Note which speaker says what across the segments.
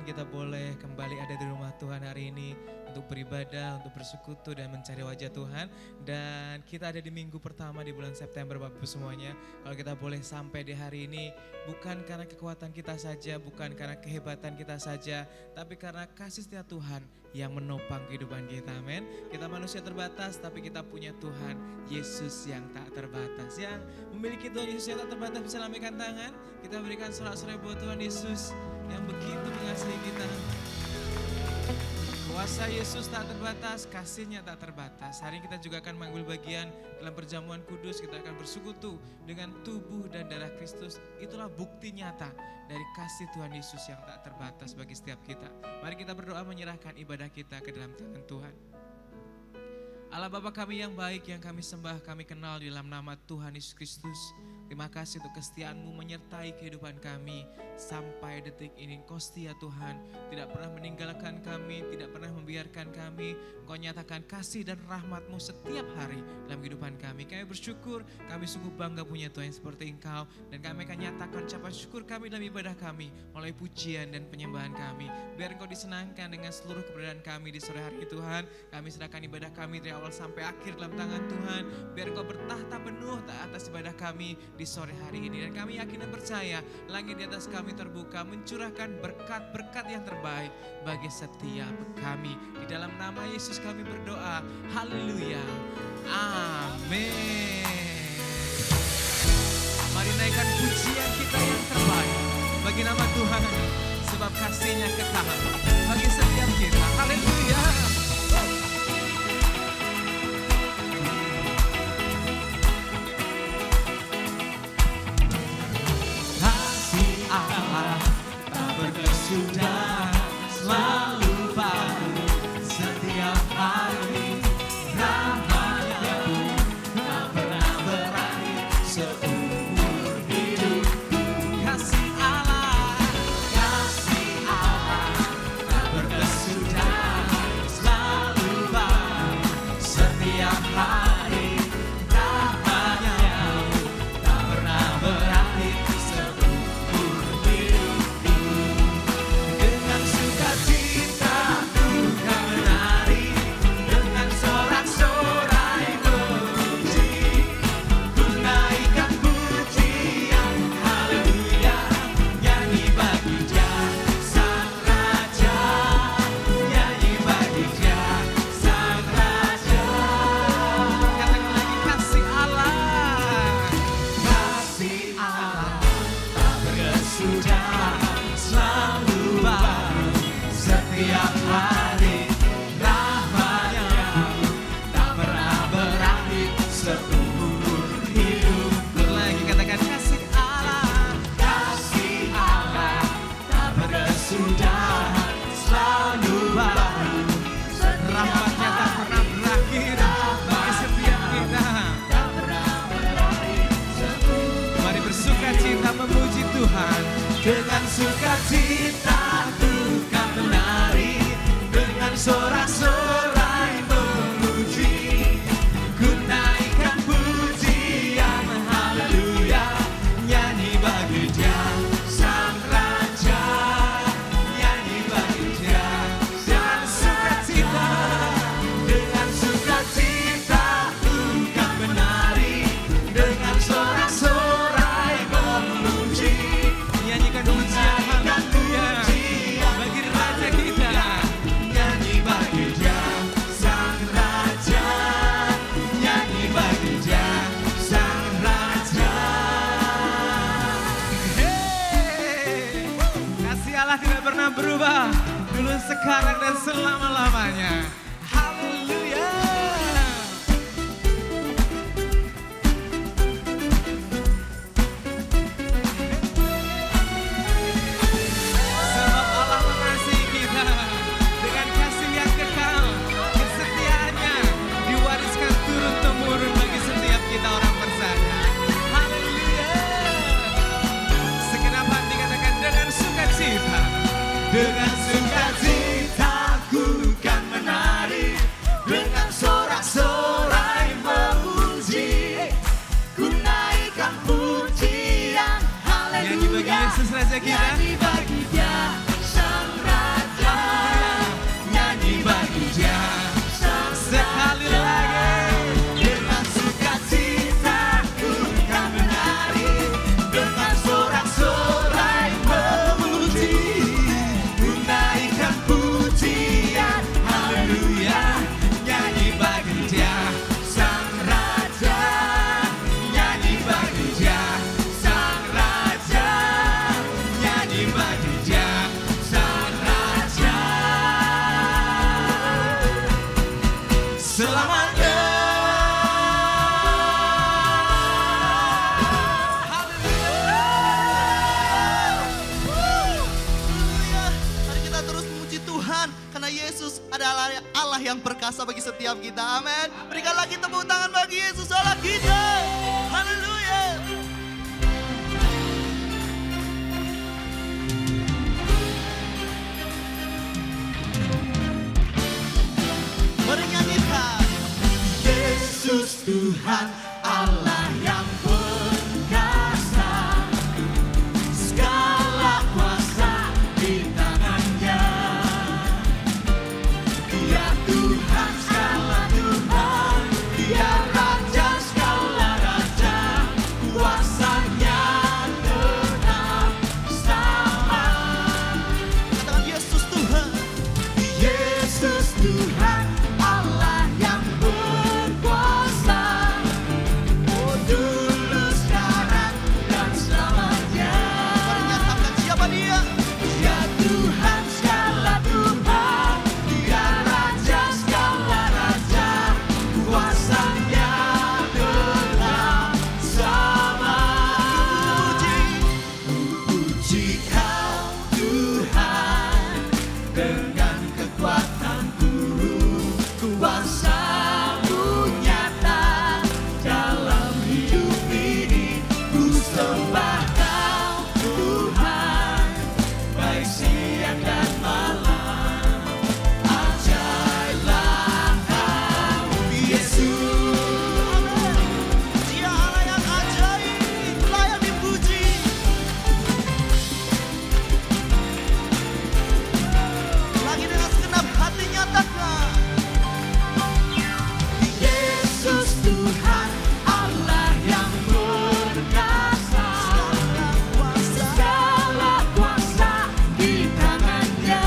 Speaker 1: kita boleh kembali ada di rumah Tuhan hari ini untuk beribadah, untuk bersekutu dan mencari wajah Tuhan. Dan kita ada di minggu pertama di bulan September Bapak Ibu semuanya. Kalau kita boleh sampai di hari ini bukan karena kekuatan kita saja, bukan karena kehebatan kita saja, tapi karena kasih setia Tuhan yang menopang kehidupan kita. Amin. Kita manusia terbatas tapi kita punya Tuhan Yesus yang tak terbatas. Yang memiliki Tuhan Yesus yang tak terbatas bisa lambaikan tangan. Kita berikan sorak-sorai buat Tuhan Yesus yang begitu mengasihi kita. Kuasa Yesus tak terbatas, kasihnya tak terbatas. Hari ini kita juga akan mengambil bagian dalam perjamuan kudus. Kita akan bersekutu dengan tubuh dan darah Kristus. Itulah bukti nyata dari kasih Tuhan Yesus yang tak terbatas bagi setiap kita. Mari kita berdoa menyerahkan ibadah kita ke dalam tangan Tuhan. Allah Bapa kami yang baik, yang kami sembah, kami kenal di dalam nama Tuhan Yesus Kristus. Terima kasih untuk kesetiaan-Mu menyertai kehidupan kami sampai detik ini. Engkau setia Tuhan, tidak pernah meninggalkan kami, tidak pernah membiarkan kami. Engkau nyatakan kasih dan rahmat-Mu setiap hari dalam kehidupan kami. Kami bersyukur, kami sungguh bangga punya Tuhan seperti Engkau. Dan kami akan nyatakan ucapan syukur kami dalam ibadah kami, melalui pujian dan penyembahan kami. Biar Engkau disenangkan dengan seluruh keberadaan kami di sore hari Tuhan. Kami serahkan ibadah kami dari awal sampai akhir dalam tangan Tuhan. Biar Engkau bertahta penuh atas ibadah kami di sore hari ini. Dan kami yakin dan percaya langit di atas kami terbuka mencurahkan berkat-berkat yang terbaik bagi setiap kami. Di dalam nama Yesus kami berdoa. Haleluya. Amin. Mari naikkan pujian kita yang terbaik bagi nama Tuhan, sebab kasih-Nya kekal bagi setiap kita. Haleluya. Sudah selalu baru setiap hari, rahmat-Nya tak pernah berakhir seumur hidupku. Kasih Allah tak berkesudahan, selalu baru setiap hari, rahmat-Nya tak pernah berakhir seumur hidupku. Dengan sukacita duka menari, dengan sorak-sorai memuji, ku naikkan pujian haleluya, nyanyi bagi Dia Sang Raja, nyanyi bagi Dia Sang Raja. Katakan lagi, kasih Allah tak berkesudahan, selalu baru setiap hari, rahmat-Nya tak pernah berakhir seumur hidupku. Lagi katakan, kasih Allah tak berkesudahan, selalu baru, rahmat-Nya tak pernah berakhir bagi setiap kita. Mari bersukacita memuji Tuhan. Dengan sukacita duka menari, dengan sorak-sorai memuji, ku naikkan pujian haleluya, nyanyi bagi Dia Sang Raja, nyanyi bagi Dia. Dengan sukacita duka menari, dengan sorak-sorai memuji, nyanyikan pujian haleluya bagi Raja kita. Nyanyi bagi Dia Sang Raja, nyanyi bagi Dia Sang Raja. Hey, kasih Allah tidak pernah berubah, dulu, sekarang, dan selama-lamanya. Haleluya. Sebab Allah mengasihi kita dengan kasih yang kekal, kesetiaan-Nya diwariskan turun-temurun bagi setiap kita orang percaya. Haleluya. Segenap hati katakan, dengan sukacita, dengan sukacita ku kan menang. Dia. Sekali lagi.
Speaker 2: Dengan sukacita ku kan menari, dengan sorak-sorai memuji, ku naikkan pujian, haleluya,
Speaker 1: Nyanyi bagi Dia,
Speaker 2: Sang Raja,
Speaker 1: nyanyi bagi Dia,
Speaker 2: Sang Raja,
Speaker 1: nyanyi bagi Dia,
Speaker 2: Sang Raja.
Speaker 1: selamanya.
Speaker 2: Haleluya. Mari kita terus memuji Tuhan karena Yesus adalah Allah yang perkasa bagi setiap kita. Amin. Berikan lagi tepuk tangan bagi Yesus Allah kita. Haleluya. Mari nyanyikan. Yesus Tuhan Allah yang perkasa, segala kuasa di tangannya. Dia Tuhan segala Tuhan, Dia Raja segala Raja, kuasanya tetap sama. Katakan Yesus Tuhan, Yesus Tuhan Allah yang berkuasa, oh dulu sekarang dan selamanya. Mari nyatakan siapa Dia? Dia Tuhan segala Tuhan, Dia Raja segala Raja, kuasanya tetap sama. Puji Kau Tuhan, dengan kekuatanku, kuasa-Mu nyata dalam hidup ini. Ku sembah Kau Tuhan, baik siang dan malam. Ajaiblah Kau Yesus. Dia Allah yang ajaib, layak dipuji. Lagi dengan segenap hati nyatakan, Yesus Tuhan Allah yang perkasa, segala kuasa di tangannya.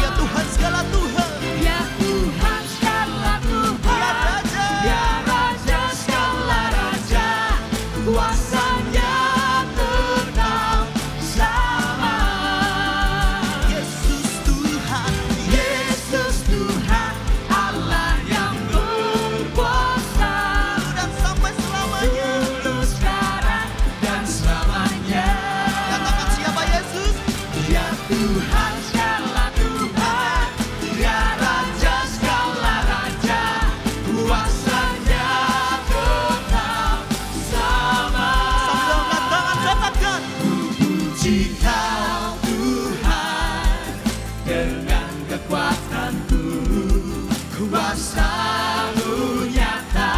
Speaker 2: Dia Tuhan segala Tuhan, Dia Tuhan segala Tuhan, Dia Raja segala Raja, kuasanya tetap sama. Yesus Tuhan, Yesus Tuhan Allah yang berkuasa, dan sampai selamanya, dulu sekarang dan selamanya. Katakan siapa Yesus? Dia Tuhan segala Tuhan, Dia Raja segala Raja, kuasanya tetap sama. Sambil angkat tangan katakan, puji Kau Tuhan, dengan kekuatanku, kuasa-Mu nyata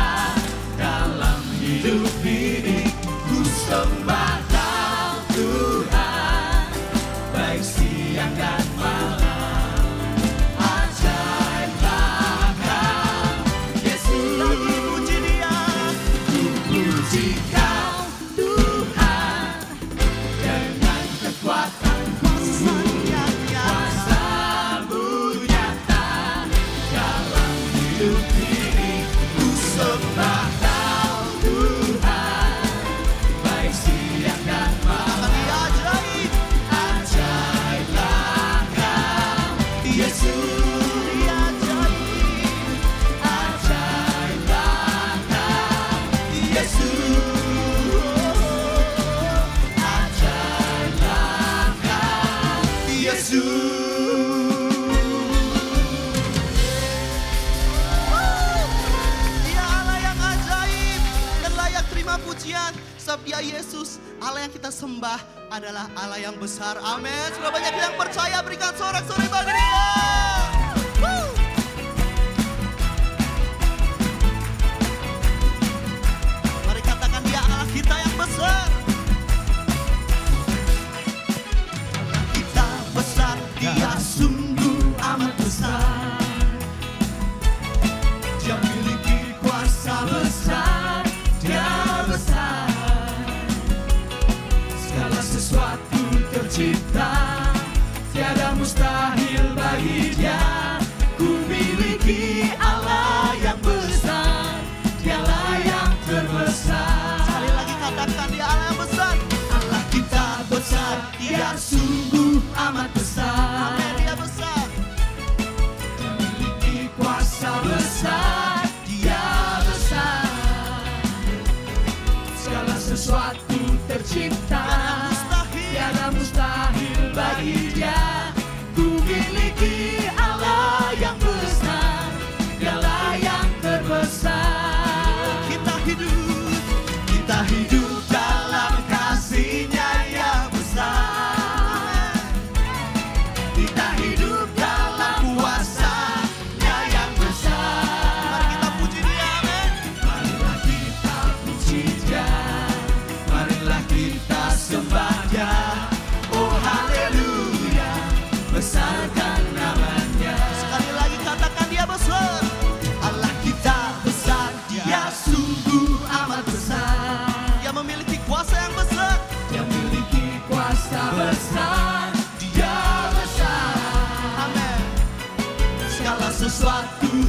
Speaker 2: dalam hidup ini. Ku sembah Kau Tuhan, baik siang dan malam. Ajaiblah Kau Yesus. Lagi puji Dia, ku puji Kau Tuhan, dengan kekuatan kuasa-Mu nyata dalam hidup ini. Ku sembah Kau Tuhan, baik siang dan malam. Ajaib, ajaiblah Kau Yesus. Ajaib, ajaiblah Kau Yesus. Ajaiblah Kau Yesus. Dia Allah yang ajaib dan layak terima pujian. Sebab Dia Yesus, Allah yang kita sembah adalah Allah yang besar. Amin. Sudah banyak yang percaya, berikan sorak-sorai bagi Dia. Woo! Mari katakan Dia Allah kita yang besar. Allah kita besar, Dia sungguh amat besar.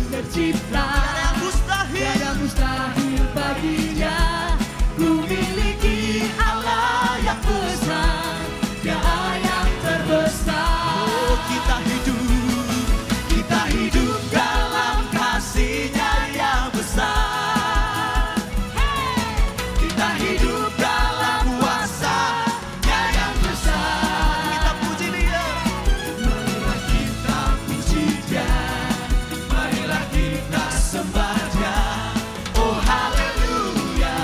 Speaker 3: tercipta,
Speaker 2: Tiada yang mustahil.
Speaker 3: tiada mustahil baginya. Ku miliki Allah yang besar, Dia yang terbesar.
Speaker 2: Oh, kita hidup dalam kasih-Nya yang besar. Kita hidup dalam kuasa-Nya yang besar. Kita puji Dia.
Speaker 3: Marilah kita puji Dia, marilah kita sembah Dia.
Speaker 2: Oh haleluya,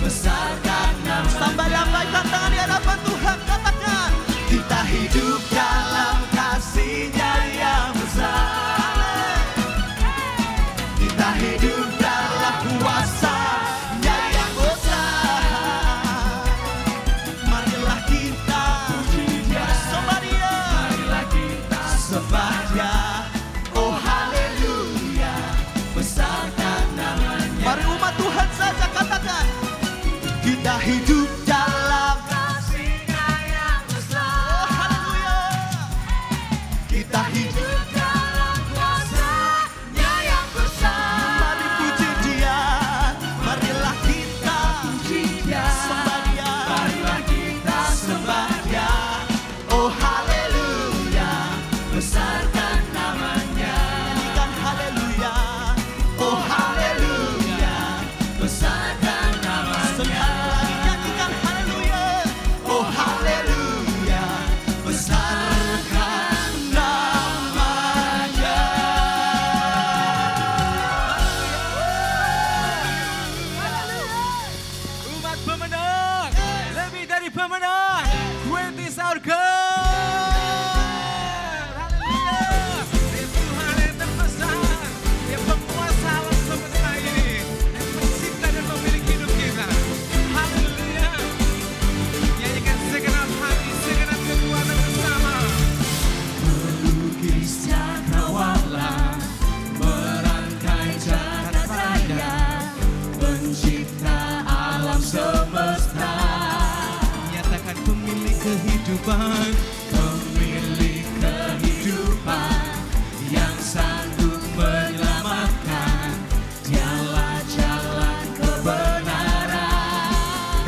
Speaker 2: besarkan nama. Sampai lambaikan tangan di hadapan Tuhan, katakan kita hidup dalam kasih-Nya yang besar. Kita hidup dalam kuasa-Nya yang besar. Marilah kita puji Dia, sembah Dia.
Speaker 3: Marilah kita
Speaker 2: Sembah Dia. Oh haleluya, besarkan namanya. Mari umat Tuhan saja katakan kita hidup dalam
Speaker 3: kasih-Nya yang besar.
Speaker 2: oh haleluya. Kita hidup
Speaker 3: Dalam kuasa-Nya yang besar.
Speaker 2: mari puji Dia. Marilah kita
Speaker 3: Puji Dia,
Speaker 2: sembah Dia.
Speaker 3: marilah kita
Speaker 2: Sembah Dia. Oh haleluya, besarkan namanya. Nyanyikan haleluya. Oh haleluya, besarkan namanya. Sekali lagi nyanyikan haleluya. Oh haleluya, besarkan namanya.
Speaker 1: Umat pemenang, lebih dari pemenang. 20 our God. Haleluya. Dia Tuhan yang terbesar. Dia penguasa alam semesta ini. Yang mencipta dan memiliki hidup kita. Haleluya. Nyanyikan segenap hati, segenap kekuatan bersama.
Speaker 3: melukis cakrawala, merangkai jagat raya, pencipta alam semesta.
Speaker 1: Nyatakan pemilik kehidupan.
Speaker 3: Pemilik kehidupan yang sanggup menyelamatkan, dialah jalan kebenaran.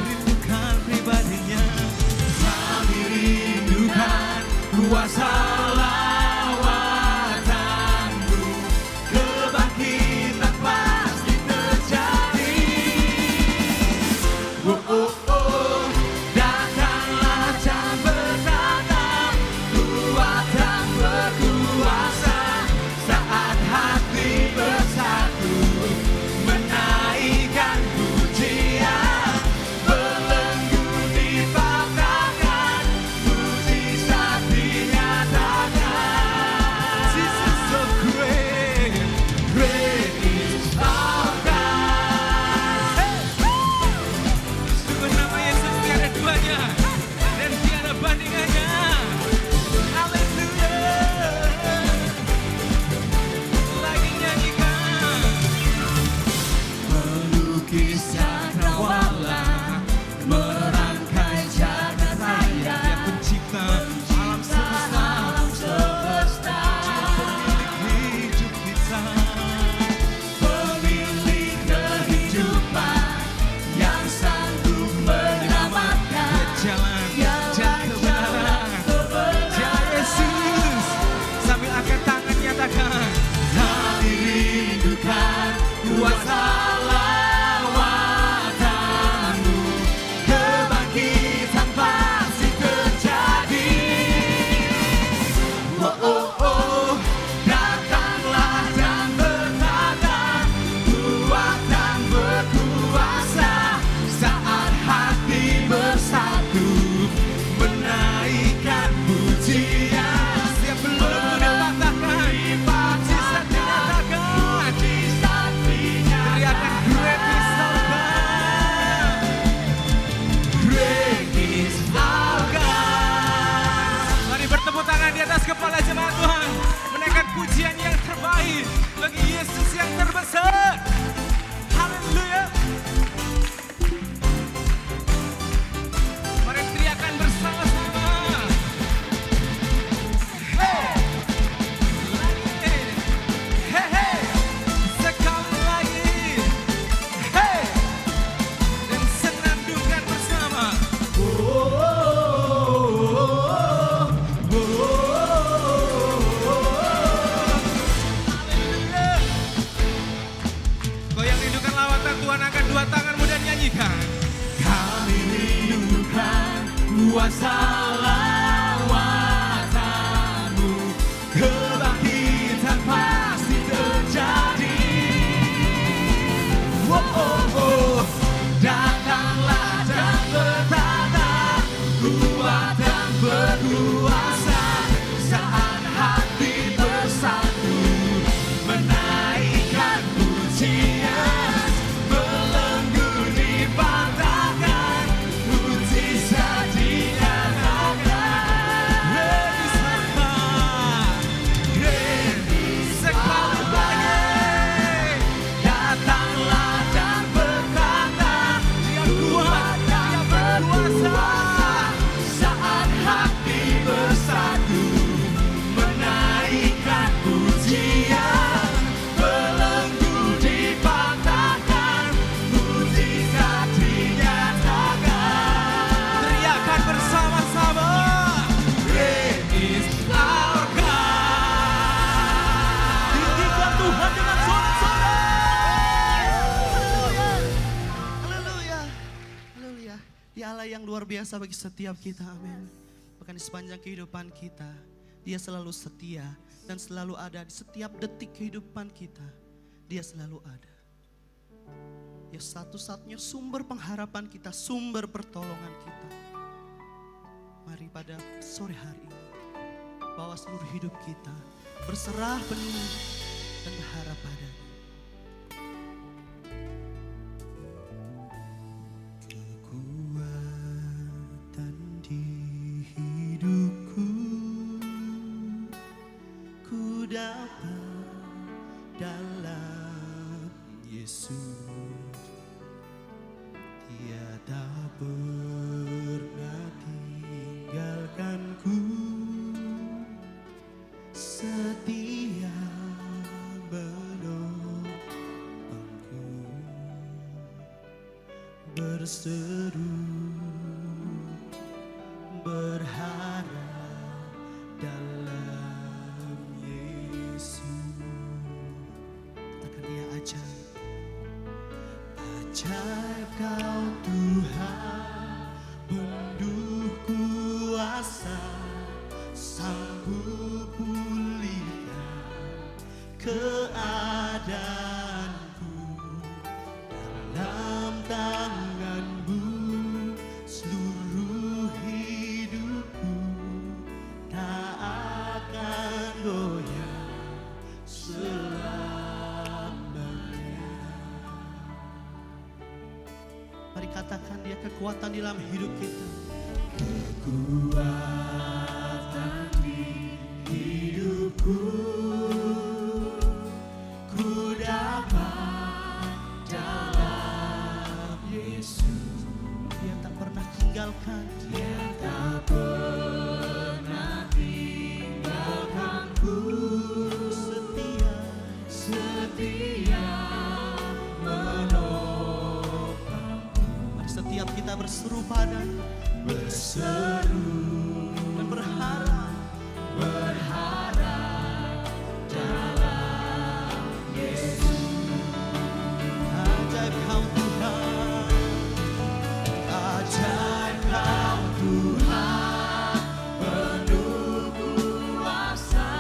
Speaker 1: Rindukan pribadinya.
Speaker 3: Kami rindukan kuasa lawatanmu, kebangkitan pasti terjadi. Oh, oh, oh, datanglah jam bertatap, kuat dan berkuasa, saat hati bersatu, menaikkan pujian, belenggu dipatahkan, mujizat dinyatakan.
Speaker 1: Jesus so great.
Speaker 3: Great is our God.
Speaker 1: Sungguh nama Yesus tiada duanya dan tiada bandingannya. Haleluya. Lagi nyanyikan.
Speaker 3: Melukis cakrawala, merangkai jagat raya,
Speaker 1: Dia pencipta alam semesta,
Speaker 3: alam semesta.
Speaker 1: pemilik hidup kita.
Speaker 3: Pemilik kehidupan yang sanggup menyelamatkan,
Speaker 1: Jalan dan kebenaran. Ya Yesus, sambil angkat tangan nyatakan.
Speaker 3: kami rindukan kuasa lawatanmu, kebangkitan pasti terjadi. Oh, oh, oh, datanglah dan bertatap, kuat dan berkuasa, saat hati bersatu, menaikkan pujian.
Speaker 1: Setiap belenggu dipatahkan, mujizat dinyatakan.
Speaker 3: Mujizat dinyatakan. kuasa lawatanmu, kebangkitan pasti terjadi. Oh, oh, oh. Datanglah dan bertata, kuat dan berkuasa, saat hati bersatu menaikkan pujian, belenggu dipatahkan, mujizat dinyatakan. Ready sekali lagi, datanglah dan berkata, Dia kuat, Dia berkuasa, saat hati bersatu menaikkan pujian, belenggu dipatahkan, mujizat dinyatakan. Teriakan bersama-sama, Great is our God. Tinggikan Tuhan dengan sorak-sorai.
Speaker 2: Haleluya. Haleluya. Dia Allah yang luar biasa bagi setiap kita. Amin. Bahkan di sepanjang kehidupan kita, Dia selalu setia dan selalu ada di setiap detik kehidupan kita. Dia selalu ada. Dia satu-satunya sumber pengharapan kita, sumber pertolongan kita. Mari pada sore hari ini, bawa seluruh hidup kita, berserah penuh dan berharap padanya. Kekuatan di hidupku, ku dapat dalam Yesus. Tiada pernah tinggalkanku, setia menopangku, berseru berharap dalam Yesus. Katakan Dia ajaib. Ajaib Kau Tuhan, penuh kuasa, sanggup pulihkan keadaanku. Dalam tangan-Mu seluruh hidupku tak akan goyah selamanya. Mari katakan Dia kekuatan di dalam hidup kita. Kekuatan di hidupku, ku dapat dalam Yesus. Dia tak pernah tinggalkan, Dia tak pernah tinggalkanku, setia, setia menopangku. Mari setiap kita berseru padanya, berseru dan berharap, berharap dalam Yesus. Ajaib Kau Tuhan, ajaib Kau Tuhan, penuh kuasa,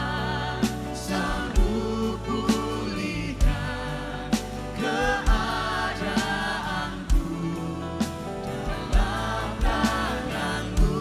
Speaker 2: sanggup pulihkan keadaanku. Dalam tangan-Mu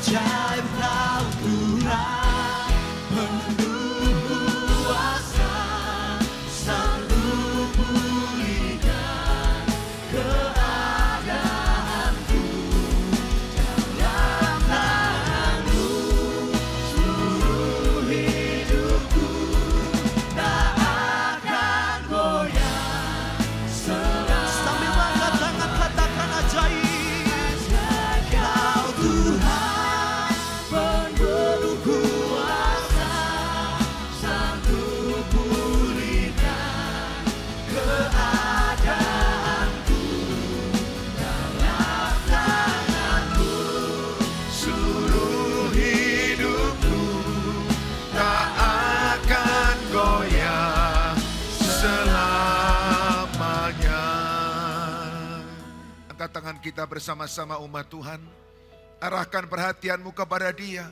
Speaker 2: Ajaib Kau Tuhan, penuh kuasa, sanggup pulihkan keadaanku. Dalam tangan-Mu seluruh hidupku tak akan goyah. Sambil angkat tangan katakan ajaib. Kau Tuhan, penuh kuasa, sanggup pulihkan keadaanku. Dalam tangan-Mu seluruh hidupku tak akan goyah selamanya.
Speaker 4: Angkat tangan kita bersama-sama umat Tuhan. Arahkan perhatianmu kepada Dia.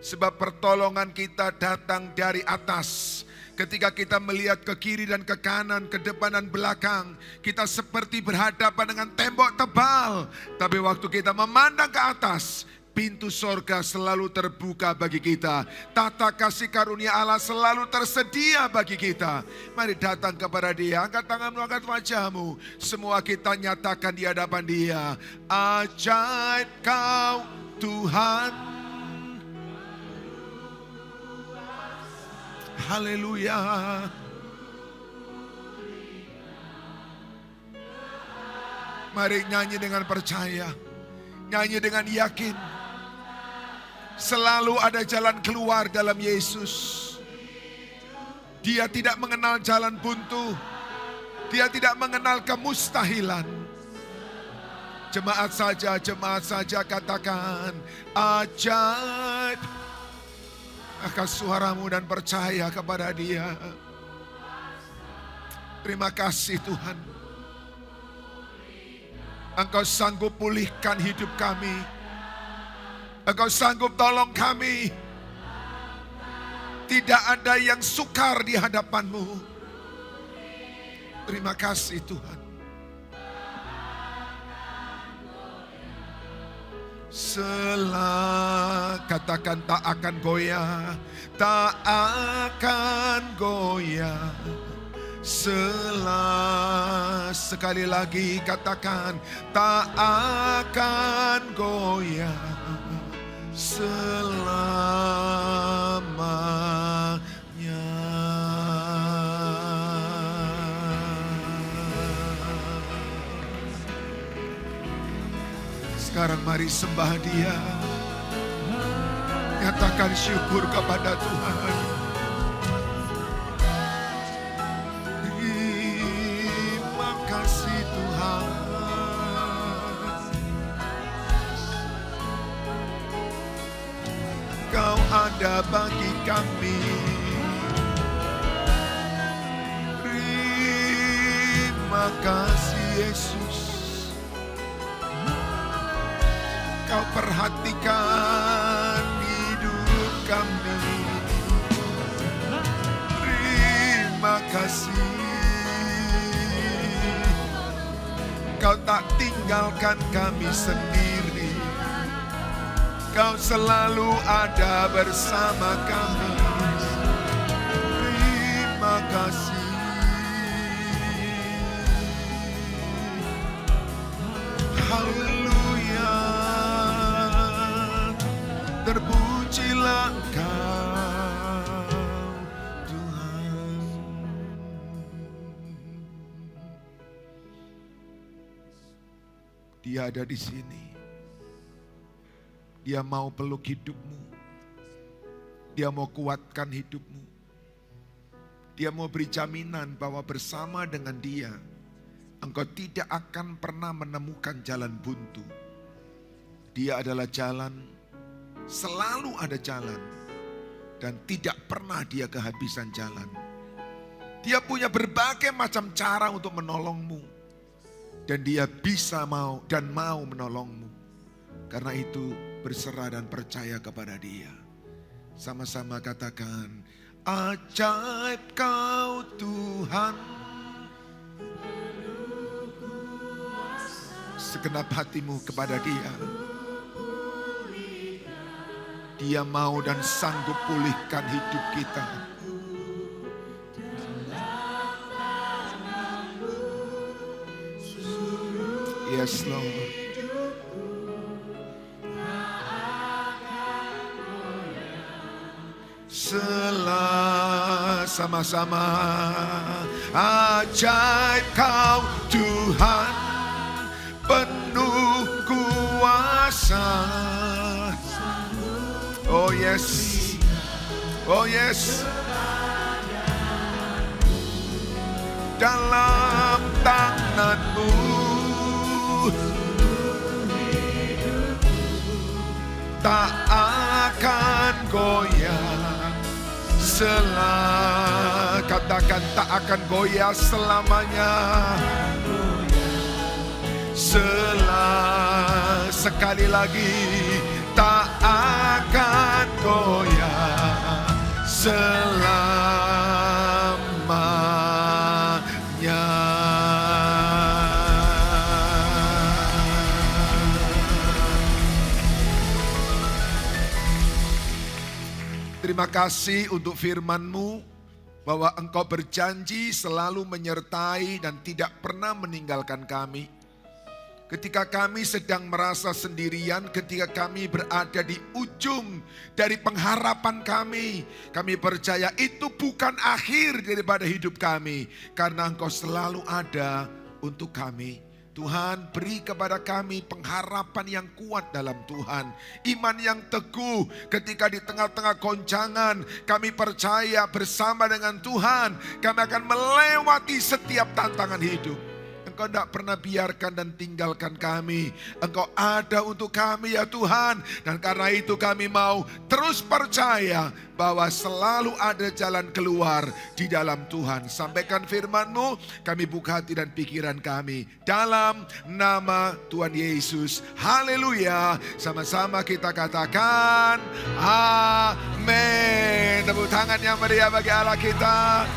Speaker 4: Sebab pertolongan kita datang dari atas. Ketika kita melihat ke kiri dan ke kanan, ke depan dan belakang, kita seperti berhadapan dengan tembok tebal. Tapi waktu kita memandang ke atas, pintu sorga selalu terbuka bagi kita. Tata kasih karunia Allah selalu tersedia bagi kita. Mari datang kepada Dia. Angkat tanganmu, angkat wajahmu. Semua kita nyatakan di hadapan Dia. Ajaib Kau Tuhan. Haleluya. Mari nyanyi dengan percaya. Nyanyi dengan yakin. Selalu ada jalan keluar dalam Yesus. Dia tidak mengenal jalan buntu. Dia tidak mengenal kemustahilan. Jemaat saja katakan ajaib. Angkat suaramu dan percaya kepada Dia. Terima kasih Tuhan. Engkau sanggup pulihkan hidup kami. Engkau sanggup tolong kami. Tidak ada yang sukar di hadapan-Mu. Terima kasih Tuhan. Katakan tak akan goyah. Tak akan goyah. Sekali lagi katakan tak akan goyah selamanya. Sekarang mari sembah Dia. Nyatakan syukur kepada Tuhan. Terima kasih Tuhan. Kau ada bagi kami. Terima kasih Yesus. Kau perhatikan hidup kami. Terima kasih. Kau tak tinggalkan kami sendiri. Kau selalu ada bersama kami. Terima kasih. Haleluya. Terpujilah Engkau Tuhan. Dia ada di sini. Dia mau peluk hidupmu. Dia mau kuatkan hidupmu. Dia mau beri jaminan bahwa bersama dengan Dia, engkau tidak akan pernah menemukan jalan buntu. Dia adalah jalan, selalu ada jalan. Dan tidak pernah Dia kehabisan jalan. Dia punya berbagai macam cara untuk menolongmu. Dan Dia bisa mau menolongmu. Karena itu berserah dan percaya kepada Dia. Sama-sama katakan, ajaib Kau Tuhan. Segenap hatimu kepada Dia. Dia mau dan sanggup pulihkan hidup kita. Yes, Lord. Sama-sama ajaib Kau Tuhan, penuh kuasa. Oh yes, oh yes. Dalam tangan-Mu tak akan goyah. Katakan tak akan goyah selamanya. Sekali lagi, tak akan goyah selamanya. Terima kasih untuk firman-Mu bahwa Engkau berjanji selalu menyertai dan tidak pernah meninggalkan kami. Ketika kami sedang merasa sendirian, ketika kami berada di ujung dari pengharapan kami percaya itu bukan akhir daripada hidup kami, karena Engkau selalu ada untuk kami. Tuhan, beri kepada kami pengharapan yang kuat dalam Tuhan. Iman yang teguh ketika di tengah-tengah goncangan kami percaya bersama dengan Tuhan kami akan melewati setiap tantangan hidup. Engkau tidak pernah biarkan dan tinggalkan kami. Engkau ada untuk kami ya Tuhan. Dan karena itu kami mau terus percaya bahwa selalu ada jalan keluar di dalam Tuhan. Sampaikan firman-Mu, kami buka hati dan pikiran kami. Dalam nama Tuhan Yesus. Haleluya. Sama-sama kita katakan amin. Tepuk tangan yang meriah bagi Allah kita.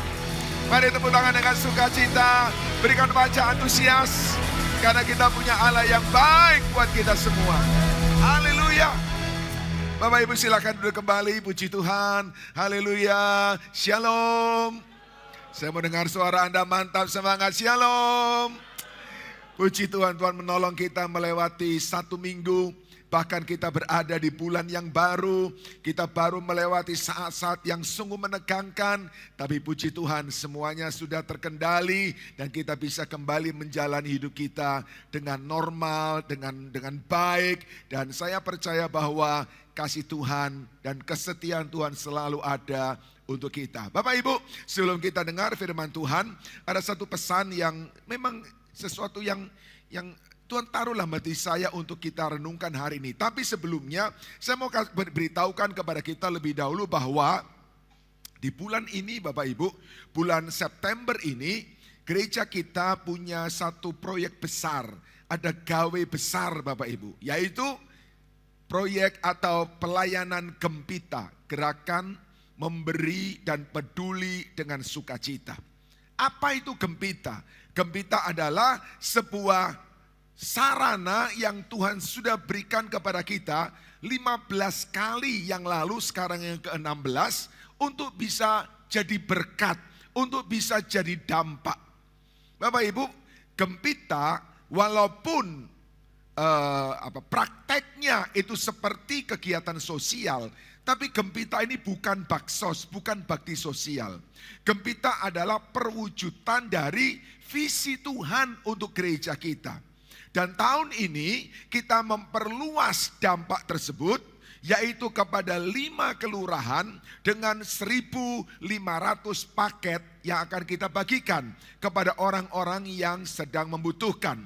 Speaker 4: Mari tepuk tangan dengan sukacita. Berikan baca antusias. Karena kita punya Allah yang baik buat kita semua. Haleluya. Bapak Ibu silakan duduk kembali. Puji Tuhan. Haleluya. Shalom. Saya mau dengar suara Anda mantap, semangat. Shalom. Puji Tuhan, Tuhan menolong kita melewati 1 minggu. Bahkan kita berada di bulan yang baru, kita baru melewati saat-saat yang sungguh menegangkan. Tapi puji Tuhan semuanya sudah terkendali dan kita bisa kembali menjalani hidup kita dengan normal, dengan baik. Dan saya percaya bahwa kasih Tuhan dan kesetiaan Tuhan selalu ada untuk kita. Bapak Ibu, sebelum kita dengar firman Tuhan, ada satu pesan yang memang sesuatu yang Tuhan taruhlah hati saya untuk kita renungkan hari ini. Tapi sebelumnya saya mau beritahukan kepada kita lebih dahulu bahwa di bulan ini Bapak Ibu, bulan September ini gereja kita punya satu proyek besar. Ada gawe besar Bapak Ibu, yaitu proyek atau pelayanan Gempita, gerakan memberi dan peduli dengan sukacita. Apa itu Gempita? Gempita adalah sebuah sarana yang Tuhan sudah berikan kepada kita 15 kali yang lalu, sekarang yang ke-16, untuk bisa jadi berkat, untuk bisa jadi dampak. Bapak Ibu, Gempita walaupun prakteknya itu seperti kegiatan sosial, tapi Gempita ini bukan baksos, bukan bakti sosial. Gempita adalah perwujudan dari visi Tuhan untuk gereja kita. Dan tahun ini kita memperluas dampak tersebut, yaitu kepada 5 kelurahan dengan 1.500 paket yang akan kita bagikan kepada orang-orang yang sedang membutuhkan.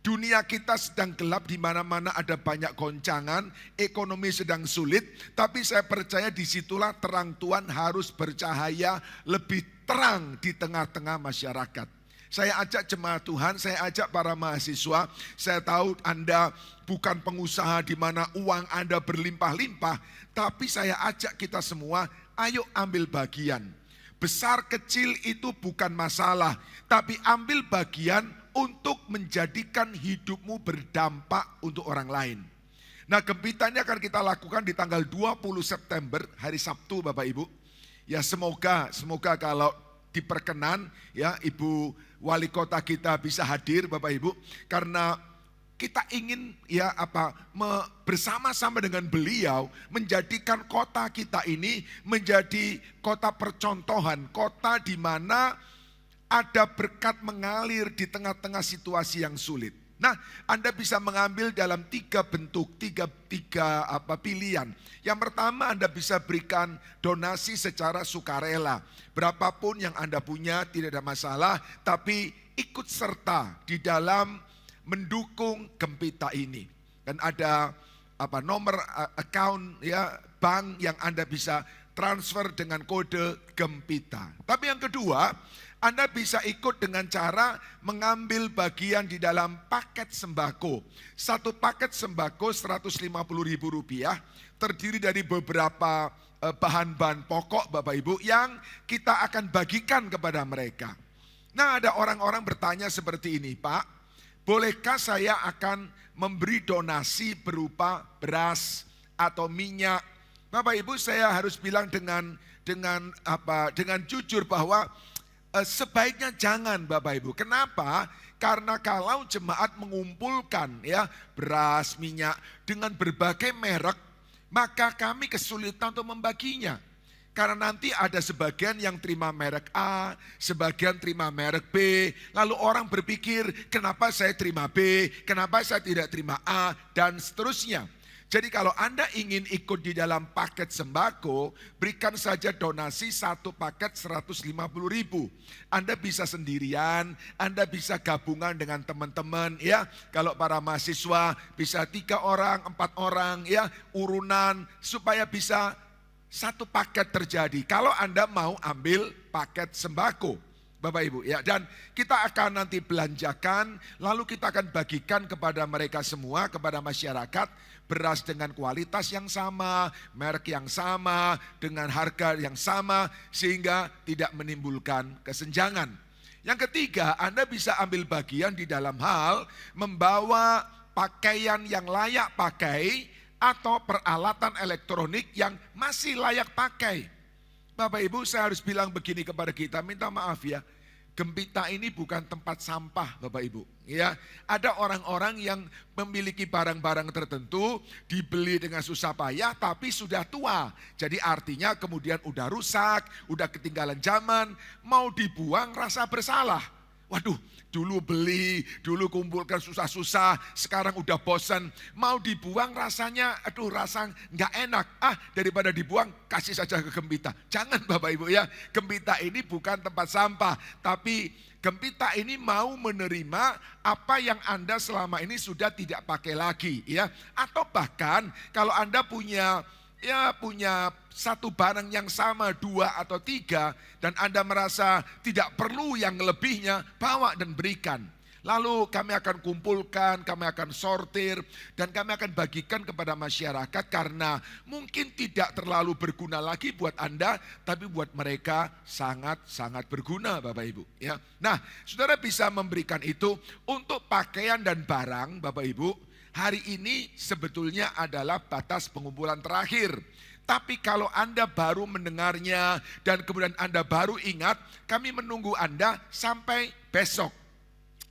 Speaker 4: Dunia kita sedang gelap, di mana-mana ada banyak goncangan, ekonomi sedang sulit, tapi saya percaya disitulah terang Tuhan harus bercahaya lebih terang di tengah-tengah masyarakat. Saya ajak jemaat Tuhan, saya ajak para mahasiswa, saya tahu Anda bukan pengusaha di mana uang Anda berlimpah-limpah, tapi saya ajak kita semua, ayo ambil bagian. Besar kecil itu bukan masalah, tapi ambil bagian untuk menjadikan hidupmu berdampak untuk orang lain. Nah, gembita ini akan kita lakukan di tanggal 20 September, hari Sabtu Bapak Ibu. Ya semoga kalau diperkenan ya Ibu Wali Kota kita bisa hadir Bapak Ibu. Karena kita ingin bersama-sama dengan beliau menjadikan kota kita ini menjadi kota percontohan. Kota di mana ada berkat mengalir di tengah-tengah situasi yang sulit. Nah, Anda bisa mengambil dalam 3 bentuk, tiga pilihan. Yang pertama, Anda bisa berikan donasi secara sukarela. Berapapun yang Anda punya tidak ada masalah, tapi ikut serta di dalam mendukung gembita ini. Dan ada nomor account ya bank yang Anda bisa transfer dengan kode gembita. Tapi yang kedua, Anda bisa ikut dengan cara mengambil bagian di dalam paket sembako. Satu paket sembako Rp150.000 terdiri dari beberapa bahan-bahan pokok Bapak Ibu yang kita akan bagikan kepada mereka. Nah, ada orang-orang bertanya seperti ini, Pak, bolehkah saya akan memberi donasi berupa beras atau minyak? Bapak Ibu, saya harus bilang dengan jujur bahwa sebaiknya jangan Bapak Ibu. Kenapa? Karena kalau jemaat mengumpulkan ya beras, minyak dengan berbagai merek, maka kami kesulitan untuk membaginya. Karena nanti ada sebagian yang terima merek A, sebagian terima merek B. Lalu orang berpikir, kenapa saya terima B, kenapa saya tidak terima A, dan seterusnya. Jadi kalau Anda ingin ikut di dalam paket sembako, berikan saja donasi satu paket Rp150.000. Anda bisa sendirian, Anda bisa gabungan dengan teman-teman ya. Kalau para mahasiswa bisa 3 orang, 4 orang ya, urunan supaya bisa satu paket terjadi. Kalau Anda mau ambil paket sembako, Bapak Ibu ya, dan kita akan nanti belanjakan, lalu kita akan bagikan kepada mereka semua, kepada masyarakat, beras dengan kualitas yang sama, merek yang sama, dengan harga yang sama, sehingga tidak menimbulkan kesenjangan. Yang ketiga, Anda bisa ambil bagian di dalam hal membawa pakaian yang layak pakai atau peralatan elektronik yang masih layak pakai. Bapak Ibu, saya harus bilang begini kepada kita, minta maaf ya. Gembita ini bukan tempat sampah Bapak Ibu. Ya, ada orang-orang yang memiliki barang-barang tertentu dibeli dengan susah payah tapi sudah tua. Jadi artinya kemudian udah rusak, udah ketinggalan zaman, mau dibuang rasa bersalah. Waduh, dulu beli, dulu kumpulkan susah-susah, sekarang udah bosan, mau dibuang rasanya, rasa nggak enak. Daripada dibuang, kasih saja ke gembita. Jangan Bapak Ibu ya, gembita ini bukan tempat sampah, tapi gembita ini mau menerima apa yang Anda selama ini sudah tidak pakai lagi ya. Atau bahkan kalau Anda punya satu barang yang sama 2 atau 3 dan Anda merasa tidak perlu yang lebihnya, bawa dan berikan. Lalu kami akan kumpulkan, kami akan sortir, dan kami akan bagikan kepada masyarakat karena mungkin tidak terlalu berguna lagi buat Anda, tapi buat mereka sangat-sangat berguna Bapak Ibu. Ya. Nah, saudara bisa memberikan itu untuk pakaian dan barang Bapak Ibu. Hari ini sebetulnya adalah batas pengumpulan terakhir. Tapi kalau Anda baru mendengarnya dan kemudian Anda baru ingat, kami menunggu Anda sampai besok.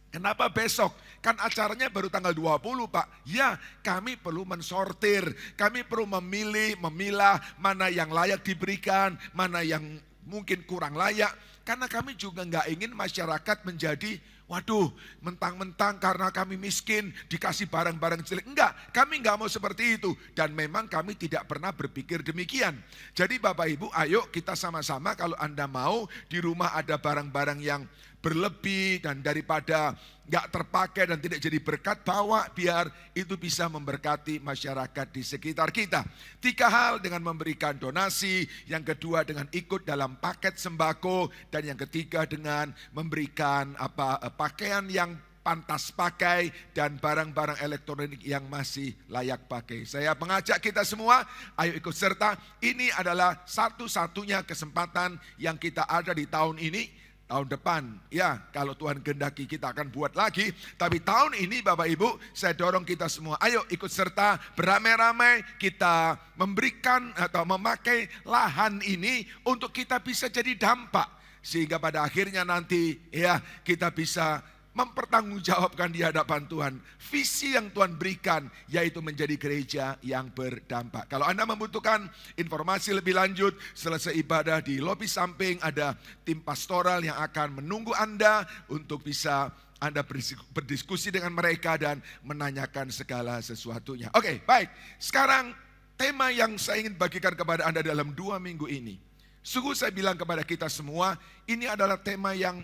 Speaker 4: Kenapa besok? Kan acaranya baru tanggal 20 Pak. Ya, kami perlu mensortir, kami perlu memilah mana yang layak diberikan, mana yang mungkin kurang layak. Karena kami juga nggak ingin masyarakat menjadi, waduh, mentang-mentang karena kami miskin dikasih barang-barang jelek. Enggak, kami enggak mau seperti itu. Dan memang kami tidak pernah berpikir demikian. Jadi Bapak Ibu, ayo kita sama-sama kalau Anda mau di rumah ada barang-barang yang berlebih dan daripada enggak terpakai dan tidak jadi berkat, bawa biar itu bisa memberkati masyarakat di sekitar kita. 3 hal dengan memberikan donasi, yang kedua dengan ikut dalam paket sembako, dan yang ketiga dengan memberikan pakaian yang pantas pakai dan barang-barang elektronik yang masih layak pakai. Saya mengajak kita semua, ayo ikut serta. Ini adalah satu-satunya kesempatan yang kita ada di tahun ini. Tahun depan, ya kalau Tuhan kehendaki kita akan buat lagi. Tapi tahun ini Bapak Ibu, saya dorong kita semua, ayo ikut serta beramai-ramai kita memberikan atau memakai lahan ini untuk kita bisa jadi dampak. Sehingga pada akhirnya nanti ya kita bisa mempertanggungjawabkan di hadapan Tuhan visi yang Tuhan berikan, yaitu menjadi gereja yang berdampak. Kalau Anda membutuhkan informasi lebih lanjut, selesai ibadah di lobi samping ada tim pastoral yang akan menunggu Anda untuk bisa Anda berdiskusi dengan mereka dan menanyakan segala sesuatunya. Oke, baik. Sekarang tema yang saya ingin bagikan kepada Anda dalam 2 minggu ini. Sungguh saya bilang kepada kita semua, ini adalah tema yang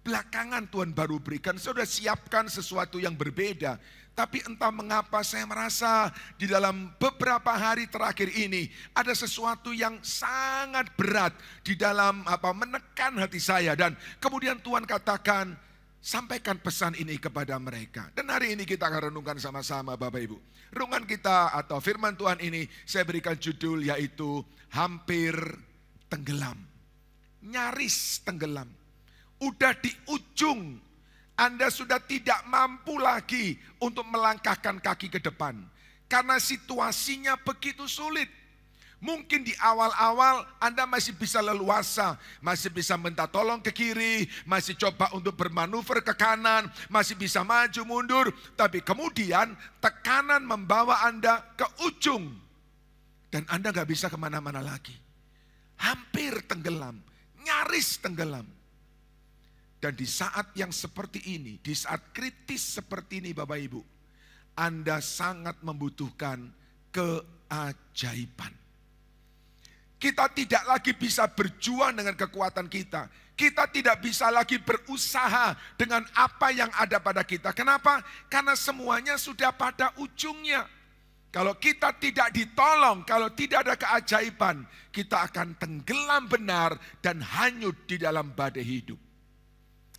Speaker 4: belakangan Tuhan baru berikan. Saya sudah siapkan sesuatu yang berbeda. Tapi entah mengapa saya merasa di dalam beberapa hari terakhir ini ada sesuatu yang sangat berat di dalam menekan hati saya. Dan kemudian Tuhan katakan, sampaikan pesan ini kepada mereka. Dan hari ini kita akan renungkan sama-sama Bapak Ibu. Renungan kita atau firman Tuhan ini saya berikan judul yaitu hampir tenggelam. Nyaris tenggelam. Udah di ujung, Anda sudah tidak mampu lagi untuk melangkahkan kaki ke depan. Karena situasinya begitu sulit. Mungkin di awal-awal Anda masih bisa leluasa, masih bisa minta tolong ke kiri, masih coba untuk bermanuver ke kanan, masih bisa maju mundur. Tapi kemudian tekanan membawa Anda ke ujung. Dan Anda gak bisa kemana-mana lagi. Hampir tenggelam, nyaris tenggelam. Dan di saat yang seperti ini, di saat kritis seperti ini Bapak Ibu, Anda sangat membutuhkan keajaiban. Kita tidak lagi bisa berjuang dengan kekuatan kita. Kita tidak bisa lagi berusaha dengan apa yang ada pada kita. Kenapa? Karena semuanya sudah pada ujungnya. Kalau kita tidak ditolong, kalau tidak ada keajaiban, kita akan tenggelam benar dan hanyut di dalam badai hidup.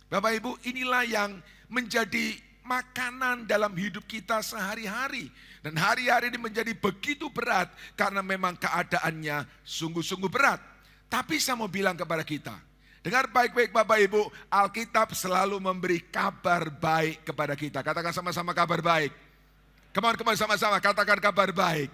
Speaker 4: Bapak Ibu, inilah yang menjadi makanan dalam hidup kita sehari-hari. Dan hari-hari ini menjadi begitu berat karena memang keadaannya sungguh-sungguh berat. Tapi saya mau bilang kepada kita, dengar baik-baik Bapak Ibu, Alkitab selalu memberi kabar baik kepada kita. Katakan sama-sama kabar baik. Come on, sama-sama katakan kabar baik.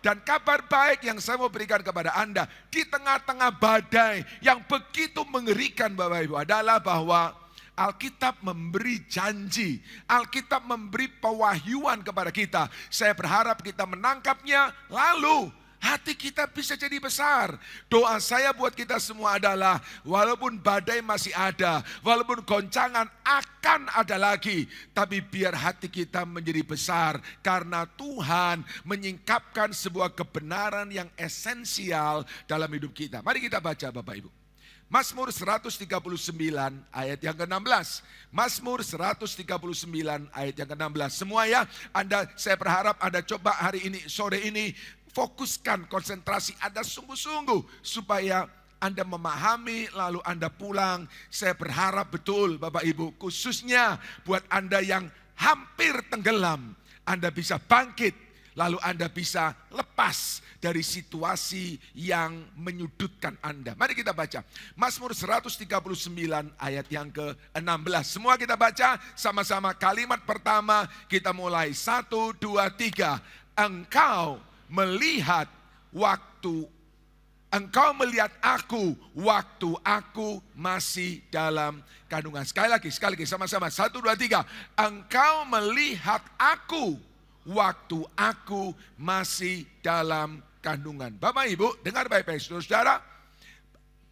Speaker 4: Dan kabar baik yang saya mau berikan kepada Anda di tengah-tengah badai yang begitu mengerikan Bapak Ibu adalah bahwa Alkitab memberi janji, Alkitab memberi pewahyuan kepada kita. Saya berharap kita menangkapnya, lalu hati kita bisa jadi besar. Doa saya buat kita semua adalah, walaupun badai masih ada, walaupun goncangan akan ada lagi, tapi biar hati kita menjadi besar, karena Tuhan menyingkapkan sebuah kebenaran yang esensial dalam hidup kita. Mari kita baca Bapak Ibu. Mazmur 139 ayat yang ke-16. Mazmur 139 ayat yang ke-16. Semua ya, saya berharap Anda coba hari ini, sore ini, fokuskan konsentrasi Anda sungguh-sungguh supaya Anda memahami lalu Anda pulang. Saya berharap betul Bapak Ibu, khususnya buat Anda yang hampir tenggelam, Anda bisa bangkit. Lalu Anda bisa lepas dari situasi yang menyudutkan Anda. Mari kita baca. Mazmur 139 ayat yang ke-16. Semua kita baca sama-sama. Kalimat pertama kita mulai. 1, 2, 3. Engkau melihat aku waktu aku masih dalam kandungan. Sekali lagi sama-sama. 1, 2, 3. Engkau melihat aku waktu aku masih dalam kandungan. Bapak Ibu, dengar baik-baik saudara.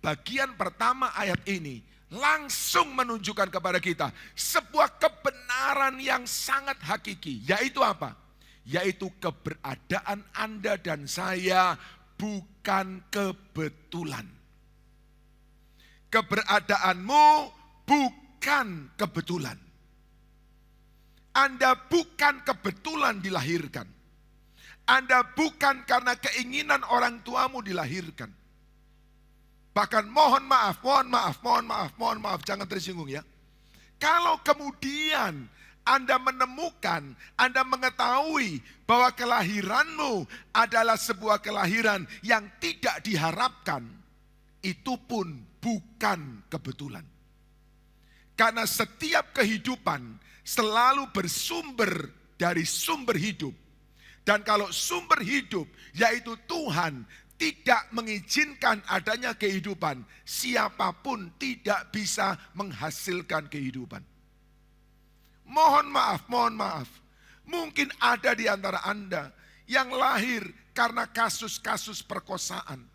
Speaker 4: Bagian pertama ayat ini langsung menunjukkan kepada kita sebuah kebenaran yang sangat hakiki. Yaitu apa? Yaitu keberadaan Anda dan saya bukan kebetulan. Keberadaanmu bukan kebetulan. Anda bukan kebetulan dilahirkan. Anda bukan karena keinginan orang tuamu dilahirkan. Bahkan mohon maaf, jangan tersinggung ya. Kalau kemudian Anda menemukan, Anda mengetahui bahwa kelahiranmu adalah sebuah kelahiran yang tidak diharapkan, itu pun bukan kebetulan. Karena setiap kehidupan selalu bersumber dari sumber hidup. Dan kalau sumber hidup yaitu Tuhan tidak mengizinkan adanya kehidupan, siapapun tidak bisa menghasilkan kehidupan. Mohon maaf. Mungkin ada di antara Anda yang lahir karena kasus-kasus perkosaan.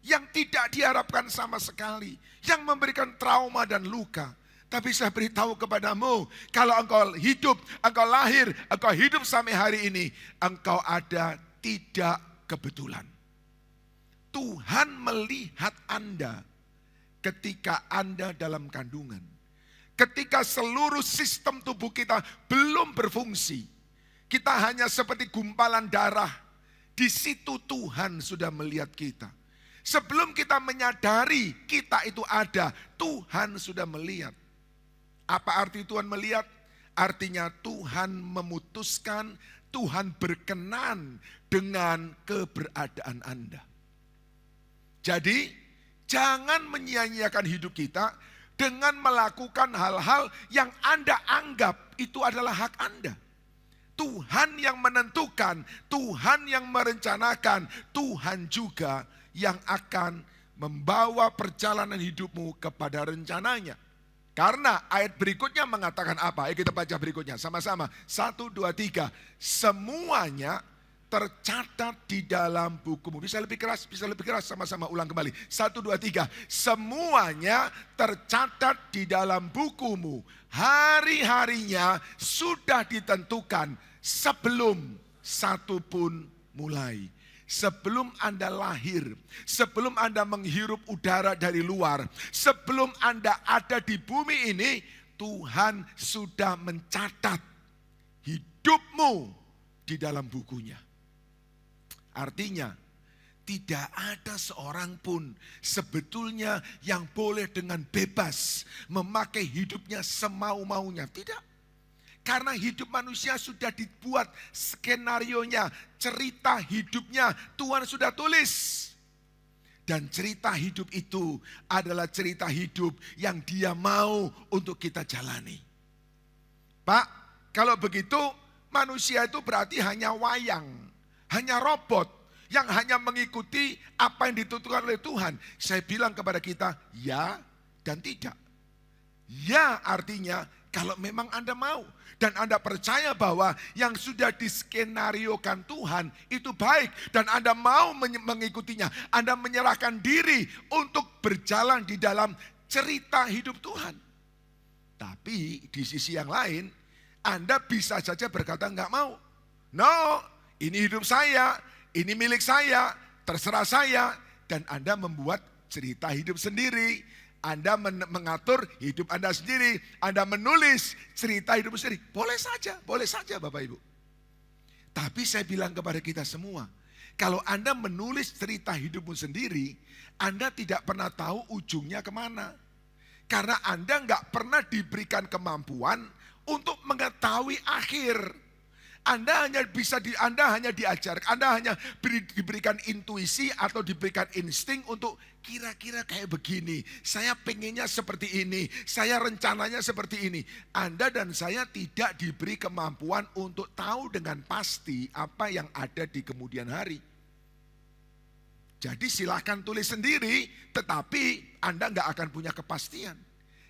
Speaker 4: Yang tidak diharapkan sama sekali. Yang memberikan trauma dan luka. Tapi saya beritahu kepadamu, kalau engkau hidup, engkau lahir, engkau hidup sampai hari ini, engkau ada tidak kebetulan. Tuhan melihat Anda ketika Anda dalam kandungan. Ketika seluruh sistem tubuh kita belum berfungsi. Kita hanya seperti gumpalan darah. Di situ Tuhan sudah melihat kita. Sebelum kita menyadari kita itu ada, Tuhan sudah melihat. Apa arti Tuhan melihat? Artinya Tuhan memutuskan, Tuhan berkenan dengan keberadaan Anda. Jadi jangan menyia-nyiakan hidup kita dengan melakukan hal-hal yang Anda anggap itu adalah hak Anda. Tuhan yang menentukan, Tuhan yang merencanakan, Tuhan juga yang akan membawa perjalanan hidupmu kepada rencananya. Karena ayat berikutnya mengatakan apa? Ayo kita baca berikutnya sama-sama. 1, 2, 3. Semuanya tercatat di dalam bukumu. Bisa lebih keras sama-sama ulang kembali. 1, 2, 3. Semuanya tercatat di dalam bukumu. Hari-harinya sudah ditentukan sebelum satu pun mulai. Sebelum Anda lahir, sebelum Anda menghirup udara dari luar, sebelum Anda ada di bumi ini, Tuhan sudah mencatat hidupmu di dalam bukunya. Artinya, tidak ada seorang pun sebetulnya yang boleh dengan bebas memakai hidupnya semau-maunya. Tidak. Karena hidup manusia sudah dibuat skenarionya, cerita hidupnya Tuhan sudah tulis. Dan cerita hidup itu adalah cerita hidup yang Dia mau untuk kita jalani. Pak, kalau begitu manusia itu berarti hanya wayang, hanya robot yang hanya mengikuti apa yang ditentukan oleh Tuhan. Saya bilang kepada kita, ya dan tidak. Ya artinya kalau memang Anda mau. Dan Anda percaya bahwa yang sudah diskenariokan Tuhan itu baik. Dan Anda mau mengikutinya. Anda menyerahkan diri untuk berjalan di dalam cerita hidup Tuhan. Tapi di sisi yang lain, Anda bisa saja berkata enggak mau. No, ini hidup saya, ini milik saya, terserah saya. Dan Anda membuat cerita hidup sendiri. Anda mengatur hidup Anda sendiri. Anda menulis cerita hidup sendiri. Boleh saja Bapak Ibu. Tapi saya bilang kepada kita semua, kalau Anda menulis cerita hidupmu sendiri, Anda tidak pernah tahu ujungnya kemana. Karena Anda nggak pernah diberikan kemampuan untuk mengetahui akhir. Anda hanya diajar, Anda hanya diberikan intuisi atau diberikan insting untuk kira-kira kayak begini. Saya pengennya seperti ini, saya rencananya seperti ini. Anda dan saya tidak diberi kemampuan untuk tahu dengan pasti apa yang ada di kemudian hari. Jadi silahkan tulis sendiri, tetapi Anda nggak akan punya kepastian.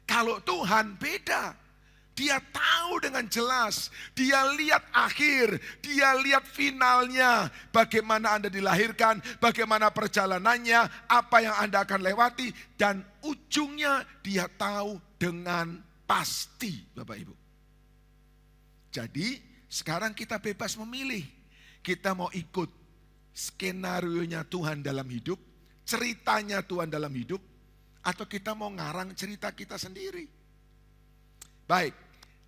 Speaker 4: Kalau Tuhan beda. Dia tahu dengan jelas, Dia lihat akhir, Dia lihat finalnya. Bagaimana Anda dilahirkan, bagaimana perjalanannya, apa yang Anda akan lewati. Dan ujungnya Dia tahu dengan pasti, Bapak Ibu. Jadi sekarang kita bebas memilih. Kita mau ikut skenarionya Tuhan dalam hidup, ceritanya Tuhan dalam hidup, atau kita mau ngarang cerita kita sendiri. Baik,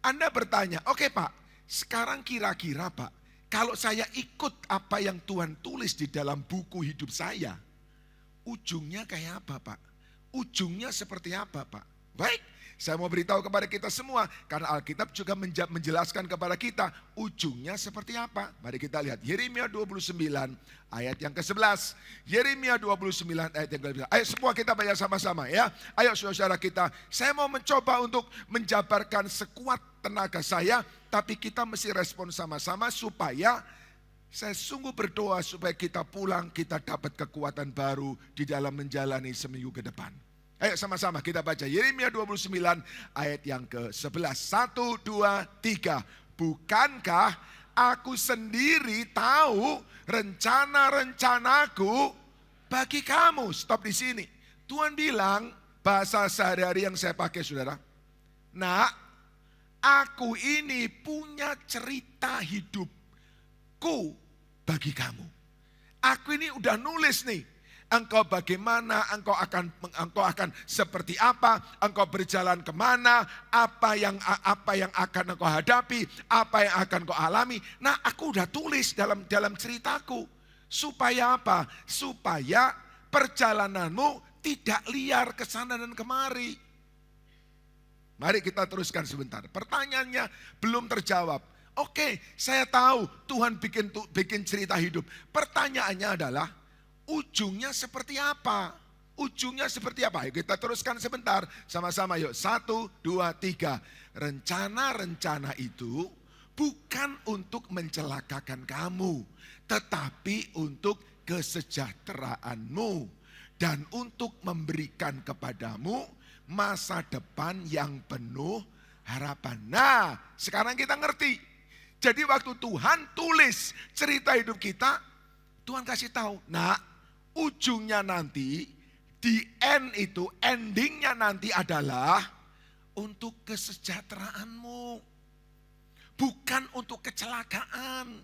Speaker 4: Anda bertanya, oke Pak, sekarang kira-kira Pak, kalau saya ikut apa yang Tuhan tulis di dalam buku hidup saya, ujungnya kayak apa Pak? Ujungnya seperti apa Pak? Baik, Saya mau beritahu kepada kita semua, karena Alkitab juga menjelaskan kepada kita ujungnya seperti apa. Mari kita lihat Yeremia 29 ayat yang ke-11. Yeremia 29 ayat yang ke-11. Ayo semua kita baca sama-sama ya. Ayo saudara kita, saya mau mencoba untuk menjabarkan sekuat tenaga saya, tapi kita mesti respon sama-sama supaya saya sungguh berdoa supaya kita pulang, kita dapat kekuatan baru di dalam menjalani seminggu ke depan. Ayo sama-sama kita baca Yeremia 29 ayat yang ke-11. 1, 2, 3. Bukankah aku sendiri tahu rencana-rencanaku bagi kamu. Stop di sini. Tuhan bilang bahasa sehari-hari yang saya pakai saudara. Nak, aku ini punya cerita hidupku bagi kamu. Aku ini udah nulis nih. Engkau bagaimana, engkau akan seperti apa, engkau berjalan kemana, apa yang akan engkau hadapi, apa yang akan engkau alami. Nah, aku udah tulis dalam ceritaku. Supaya apa? Supaya perjalananmu tidak liar ke sana dan kemari. Mari kita teruskan sebentar. Pertanyaannya belum terjawab. Oke, saya tahu Tuhan bikin cerita hidup. Pertanyaannya adalah, ujungnya seperti apa? Ujungnya seperti apa? Ayo kita teruskan sebentar. Sama-sama yuk. 1, 2, 3. Rencana-rencana itu bukan untuk mencelakakan kamu, tetapi untuk kesejahteraanmu dan untuk memberikan kepadamu masa depan yang penuh harapan. Nah, sekarang kita ngerti. Jadi waktu Tuhan tulis cerita hidup kita, Tuhan kasih tahu, nah, ujungnya nanti, di end itu, endingnya nanti adalah untuk kesejahteraanmu. Bukan untuk kecelakaan,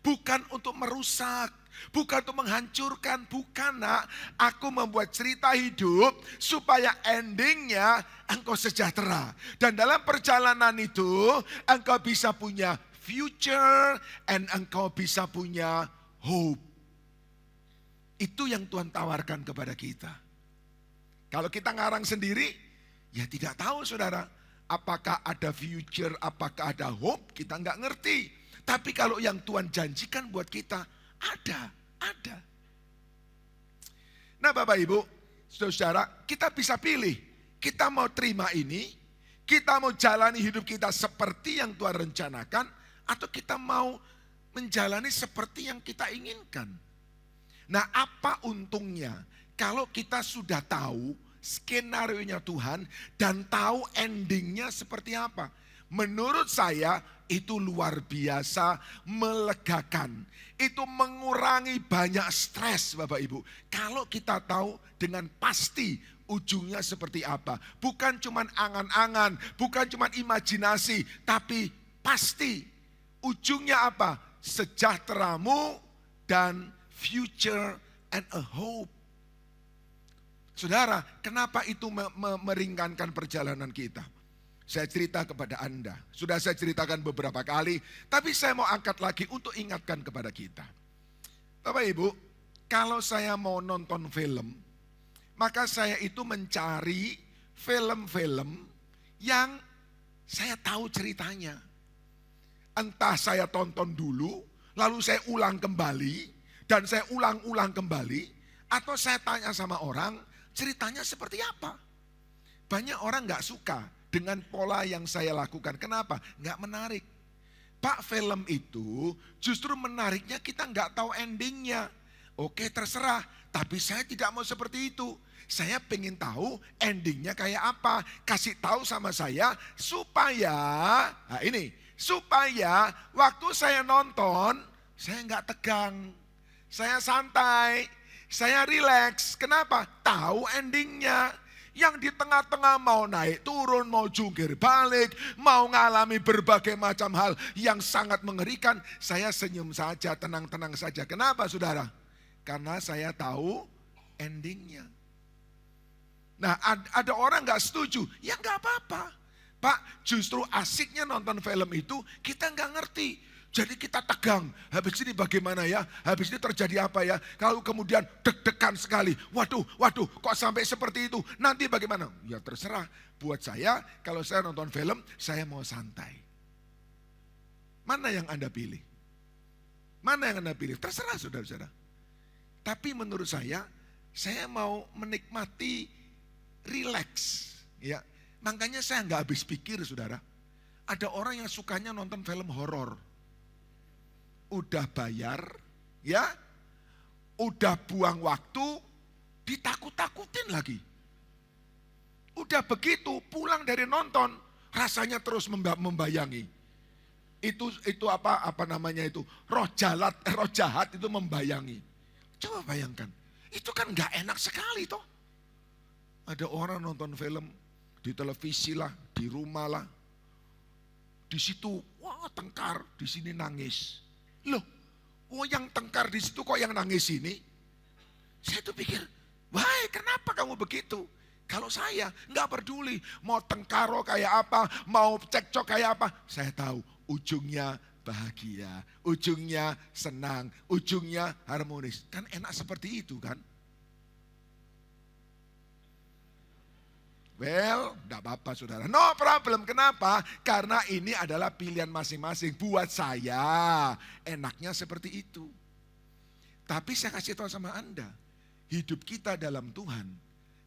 Speaker 4: bukan untuk merusak, bukan untuk menghancurkan, bukan nak. Aku membuat cerita hidup supaya endingnya engkau sejahtera. Dan dalam perjalanan itu, engkau bisa punya future, and engkau bisa punya hope. Itu yang Tuhan tawarkan kepada kita. Kalau kita ngarang sendiri, ya tidak tahu saudara. Apakah ada future, apakah ada hope, kita nggak ngerti. Tapi kalau yang Tuhan janjikan buat kita, ada. Nah Bapak Ibu, saudara, kita bisa pilih. Kita mau terima ini, kita mau jalani hidup kita seperti yang Tuhan rencanakan, atau kita mau menjalani seperti yang kita inginkan. Nah, apa untungnya kalau kita sudah tahu skenario-nya Tuhan dan tahu endingnya seperti apa? Menurut saya itu luar biasa melegakan. Itu mengurangi banyak stres Bapak Ibu. Kalau kita tahu dengan pasti ujungnya seperti apa. Bukan cuma angan-angan, bukan cuma imajinasi, tapi pasti ujungnya apa? Sejahteramu dan future and a hope. Saudara, kenapa itu meringankan perjalanan kita? Saya cerita kepada Anda. Sudah saya ceritakan beberapa kali, tapi saya mau angkat lagi untuk ingatkan kepada kita. Bapak Ibu, kalau saya mau nonton film, maka saya itu mencari film-film yang saya tahu ceritanya. Entah saya tonton dulu, lalu saya ulang kembali, dan saya ulang-ulang kembali, atau saya tanya sama orang, ceritanya seperti apa? Banyak orang gak suka dengan pola yang saya lakukan. Kenapa? Gak menarik. Pak, film itu justru menariknya kita gak tahu endingnya. Oke, terserah, tapi saya tidak mau seperti itu. Saya pengen tahu endingnya kayak apa. Kasih tahu sama saya supaya, nah ini, supaya waktu saya nonton, saya gak tegang. Saya santai, saya rileks. Kenapa? Tahu endingnya. Yang di tengah-tengah mau naik turun, mau jungkir balik, mau ngalami berbagai macam hal yang sangat mengerikan. Saya senyum saja, tenang-tenang saja. Kenapa saudara? Karena saya tahu endingnya. Nah ada orang gak setuju, ya gak apa-apa. Pak, justru asiknya nonton film itu kita gak ngerti. Jadi kita tegang, habis ini bagaimana ya? Habis ini terjadi apa ya? Kalau kemudian deg-degan sekali, waduh, kok sampai seperti itu? Nanti bagaimana? Ya terserah, buat saya kalau saya nonton film, saya mau santai. Mana yang Anda pilih? Mana yang Anda pilih? Terserah saudara-saudara. Tapi menurut saya mau menikmati relax. Ya, makanya saya nggak habis pikir saudara. Ada orang yang sukanya nonton film horor. Udah bayar, ya, udah buang waktu, ditakut-takutin lagi. Udah begitu, pulang dari nonton, rasanya terus membayangi. Itu apa namanya itu, roh jahat itu membayangi. Coba bayangkan, itu kan nggak enak sekali toh. Ada orang nonton film di televisi lah, di rumah lah, di situ wah tengkar, di sini nangis. Loh, yang tengkar di situ kok yang nangis ini? Saya tuh pikir, wah kenapa kamu begitu? Kalau saya nggak peduli, mau tengkaro kayak apa, mau cekcok kayak apa, saya tahu ujungnya bahagia, ujungnya senang, ujungnya harmonis. Kan enak seperti itu kan? Well, enggak apa-apa saudara. No problem. Kenapa? Karena ini adalah pilihan masing-masing. Buat saya, enaknya seperti itu. Tapi saya kasih tahu sama Anda, hidup kita dalam Tuhan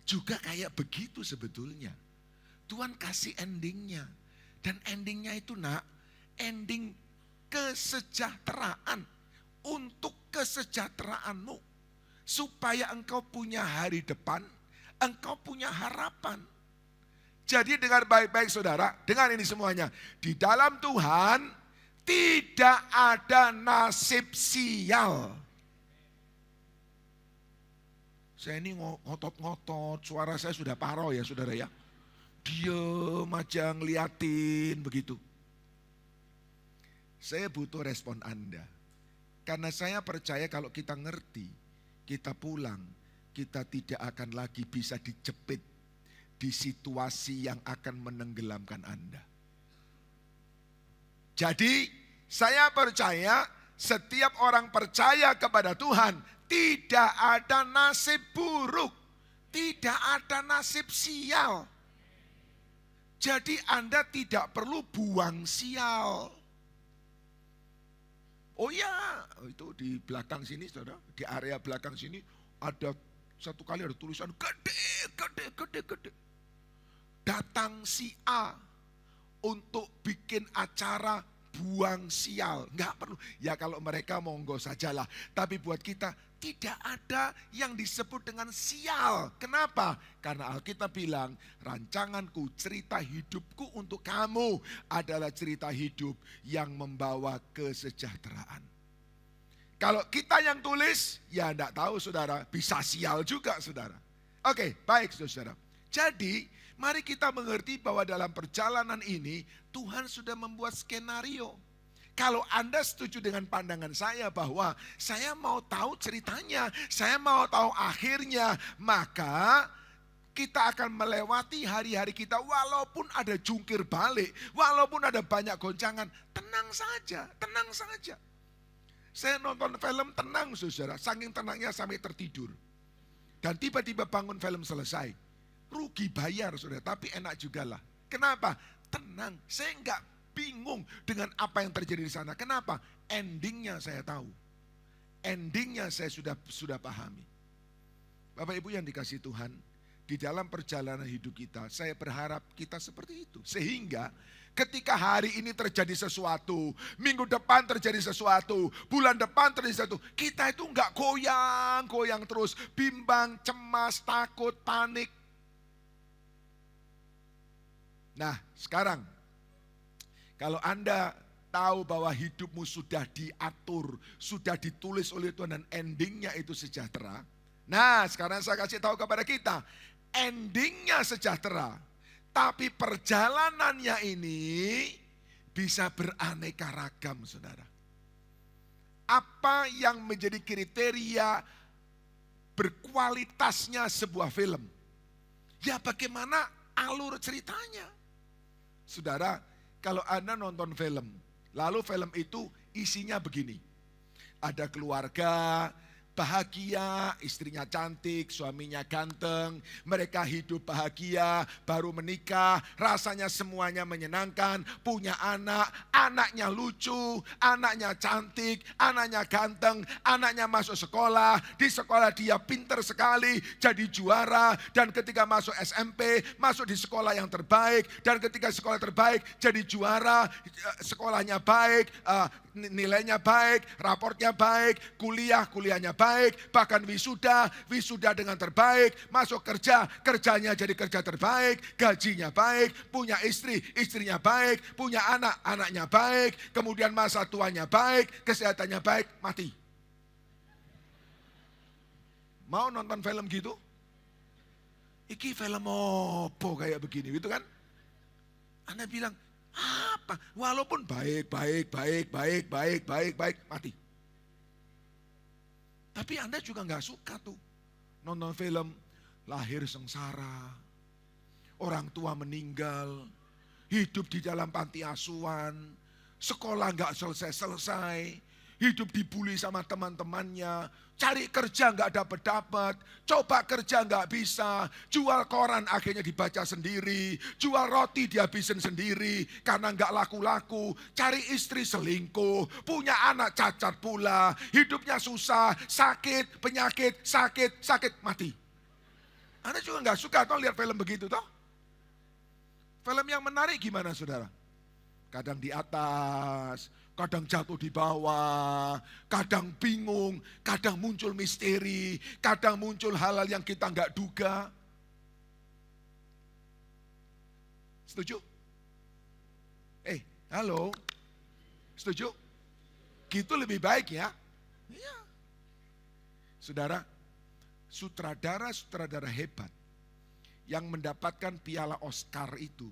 Speaker 4: juga kayak begitu sebetulnya. Tuhan kasih endingnya. Dan endingnya itu ending kesejahteraan. Untuk kesejahteraanmu. Supaya engkau punya hari depan, engkau punya harapan. Jadi dengar baik-baik saudara, dengar ini semuanya. Di dalam Tuhan tidak ada nasib sial. Saya ini ngotot-ngotot, suara saya sudah parau ya saudara ya. Diem aja ngeliatin begitu. Saya butuh respon Anda. Karena saya percaya kalau kita ngerti, kita pulang, kita tidak akan lagi bisa dijepit di situasi yang akan menenggelamkan Anda. Jadi saya percaya setiap orang percaya kepada Tuhan tidak ada nasib buruk, tidak ada nasib sial. Jadi Anda tidak perlu buang sial. Oh ya, itu di belakang sini saudara, di area belakang sini ada satu kali ada tulisan gede. Datang si A untuk bikin acara buang sial. Enggak perlu. Ya kalau mereka monggo sajalah. Tapi buat kita tidak ada yang disebut dengan sial. Kenapa? Karena Alkitab bilang rancanganku, cerita hidupku untuk kamu adalah cerita hidup yang membawa kesejahteraan. Kalau kita yang tulis, ya enggak tahu saudara, bisa sial juga saudara. Oke, baik saudara. Jadi, mari kita mengerti bahwa dalam perjalanan ini Tuhan sudah membuat skenario. Kalau Anda setuju dengan pandangan saya bahwa saya mau tahu ceritanya, saya mau tahu akhirnya, maka kita akan melewati hari-hari kita walaupun ada jungkir balik, walaupun ada banyak goncangan, tenang saja, tenang saja. Saya nonton film tenang saudara, saking tenangnya sampai tertidur. Dan tiba-tiba bangun film selesai. Rugi bayar saudara, tapi enak juga lah. Kenapa? Tenang, saya enggak bingung dengan apa yang terjadi di sana. Kenapa? Endingnya saya tahu. Endingnya saya sudah pahami. Bapak Ibu yang dikasihi Tuhan, di dalam perjalanan hidup kita, saya berharap kita seperti itu. Sehingga ketika hari ini terjadi sesuatu, minggu depan terjadi sesuatu, bulan depan terjadi sesuatu, kita itu enggak goyang-goyang terus, bimbang, cemas, takut, panik. Nah sekarang, kalau Anda tahu bahwa hidupmu sudah diatur, sudah ditulis oleh Tuhan dan endingnya itu sejahtera. Nah sekarang saya kasih tahu kepada kita, endingnya sejahtera. Tapi perjalanannya ini bisa beraneka ragam saudara. Apa yang menjadi kriteria berkualitasnya sebuah film? Ya bagaimana alur ceritanya? Saudara, kalau Anda nonton film, lalu film itu isinya begini. Ada keluarga bahagia, istrinya cantik, suaminya ganteng, mereka hidup bahagia, baru menikah, rasanya semuanya menyenangkan, punya anak, anaknya lucu, anaknya cantik, anaknya ganteng, anaknya masuk sekolah, di sekolah dia pinter sekali, jadi juara, dan ketika masuk SMP, masuk di sekolah yang terbaik, dan ketika sekolah terbaik, jadi juara, sekolahnya baik, nilainya baik, raportnya baik, kuliahnya baik, bahkan wisuda dengan terbaik, masuk kerja, kerjanya jadi kerja terbaik, gajinya baik, punya istri, istrinya baik, punya anak, anaknya baik, kemudian masa tuanya baik, kesehatannya baik, mati. Mau nonton film gitu? Iki film opo kayak begini, gitu kan? Anda bilang, apa? Walaupun baik, mati. Tapi Anda juga nggak suka tuh nonton film lahir sengsara, orang tua meninggal, hidup di dalam panti asuhan, sekolah nggak selesai, hidup dibully sama teman-temannya, cari kerja nggak dapat, coba kerja nggak bisa, jual koran akhirnya dibaca sendiri, jual roti dihabisin sendiri karena nggak laku-laku, cari istri selingkuh, punya anak cacat pula, hidupnya susah, sakit, penyakit, sakit, mati. Anda juga nggak suka toh lihat film begitu toh? Film yang menarik gimana saudara? Kadang di atas, kadang jatuh di bawah, kadang bingung, kadang muncul misteri, kadang muncul hal-hal yang kita nggak duga. Setuju? Halo? Setuju? Gitu lebih baik ya? Iya. Saudara, sutradara hebat yang mendapatkan piala Oscar itu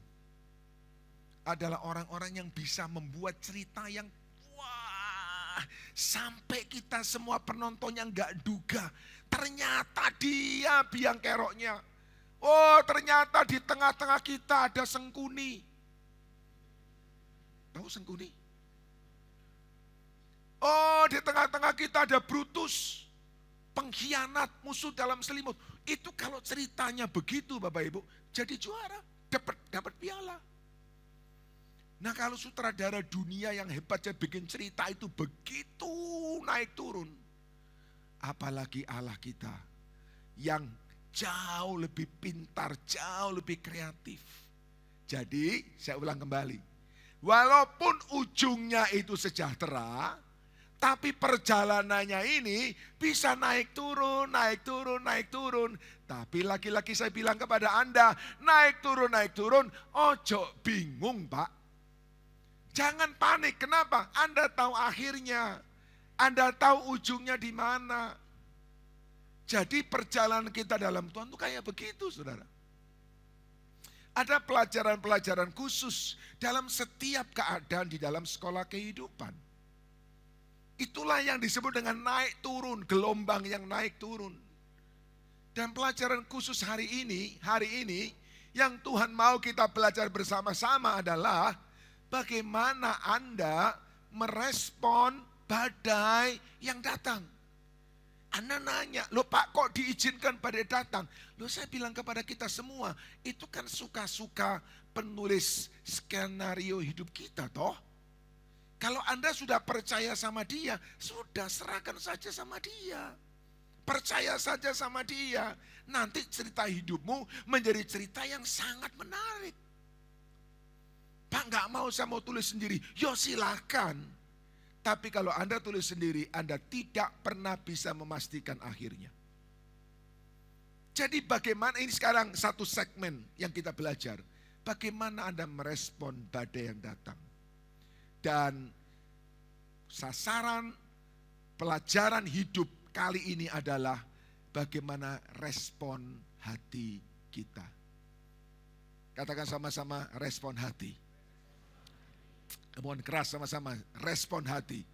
Speaker 4: adalah orang-orang yang bisa membuat cerita yang wah, sampai kita semua penontonnya nggak duga. Ternyata dia biang keroknya. Oh, ternyata di tengah-tengah kita ada Sengkuni. Tahu Sengkuni? Oh, di tengah-tengah kita ada Brutus, pengkhianat, musuh dalam selimut. Itu kalau ceritanya begitu Bapak Ibu, jadi juara, dapat piala. Nah kalau sutradara dunia yang hebatnya bikin cerita itu begitu naik turun. Apalagi Allah kita yang jauh lebih pintar, jauh lebih kreatif. Jadi saya ulang kembali. Walaupun ujungnya itu sejahtera, tapi perjalanannya ini bisa naik turun. Tapi lagi-lagi saya bilang kepada Anda, naik turun, ojo bingung Pak. Jangan panik, kenapa? Anda tahu akhirnya, Anda tahu ujungnya di mana. Jadi perjalanan kita dalam Tuhan itu kayak begitu saudara. Ada pelajaran-pelajaran khusus dalam setiap keadaan di dalam sekolah kehidupan. Itulah yang disebut dengan naik turun, gelombang yang naik turun. Dan pelajaran khusus hari ini yang Tuhan mau kita belajar bersama-sama adalah bagaimana Anda merespon badai yang datang. Anda nanya, loh Pak kok diizinkan badai datang? Loh saya bilang kepada kita semua, itu kan suka-suka penulis skenario hidup kita toh. Kalau Anda sudah percaya sama dia, sudah serahkan saja sama dia. Percaya saja sama dia. Nanti cerita hidupmu menjadi cerita yang sangat menarik. Pak nggak mau, saya mau tulis sendiri. Yo silakan. Tapi kalau Anda tulis sendiri, Anda tidak pernah bisa memastikan akhirnya. Jadi bagaimana, ini sekarang satu segmen yang kita belajar. Bagaimana Anda merespon badai yang datang. Dan sasaran pelajaran hidup kali ini adalah bagaimana respon hati kita. Katakan sama-sama respon hati. Mohon keras sama-sama, respon hati.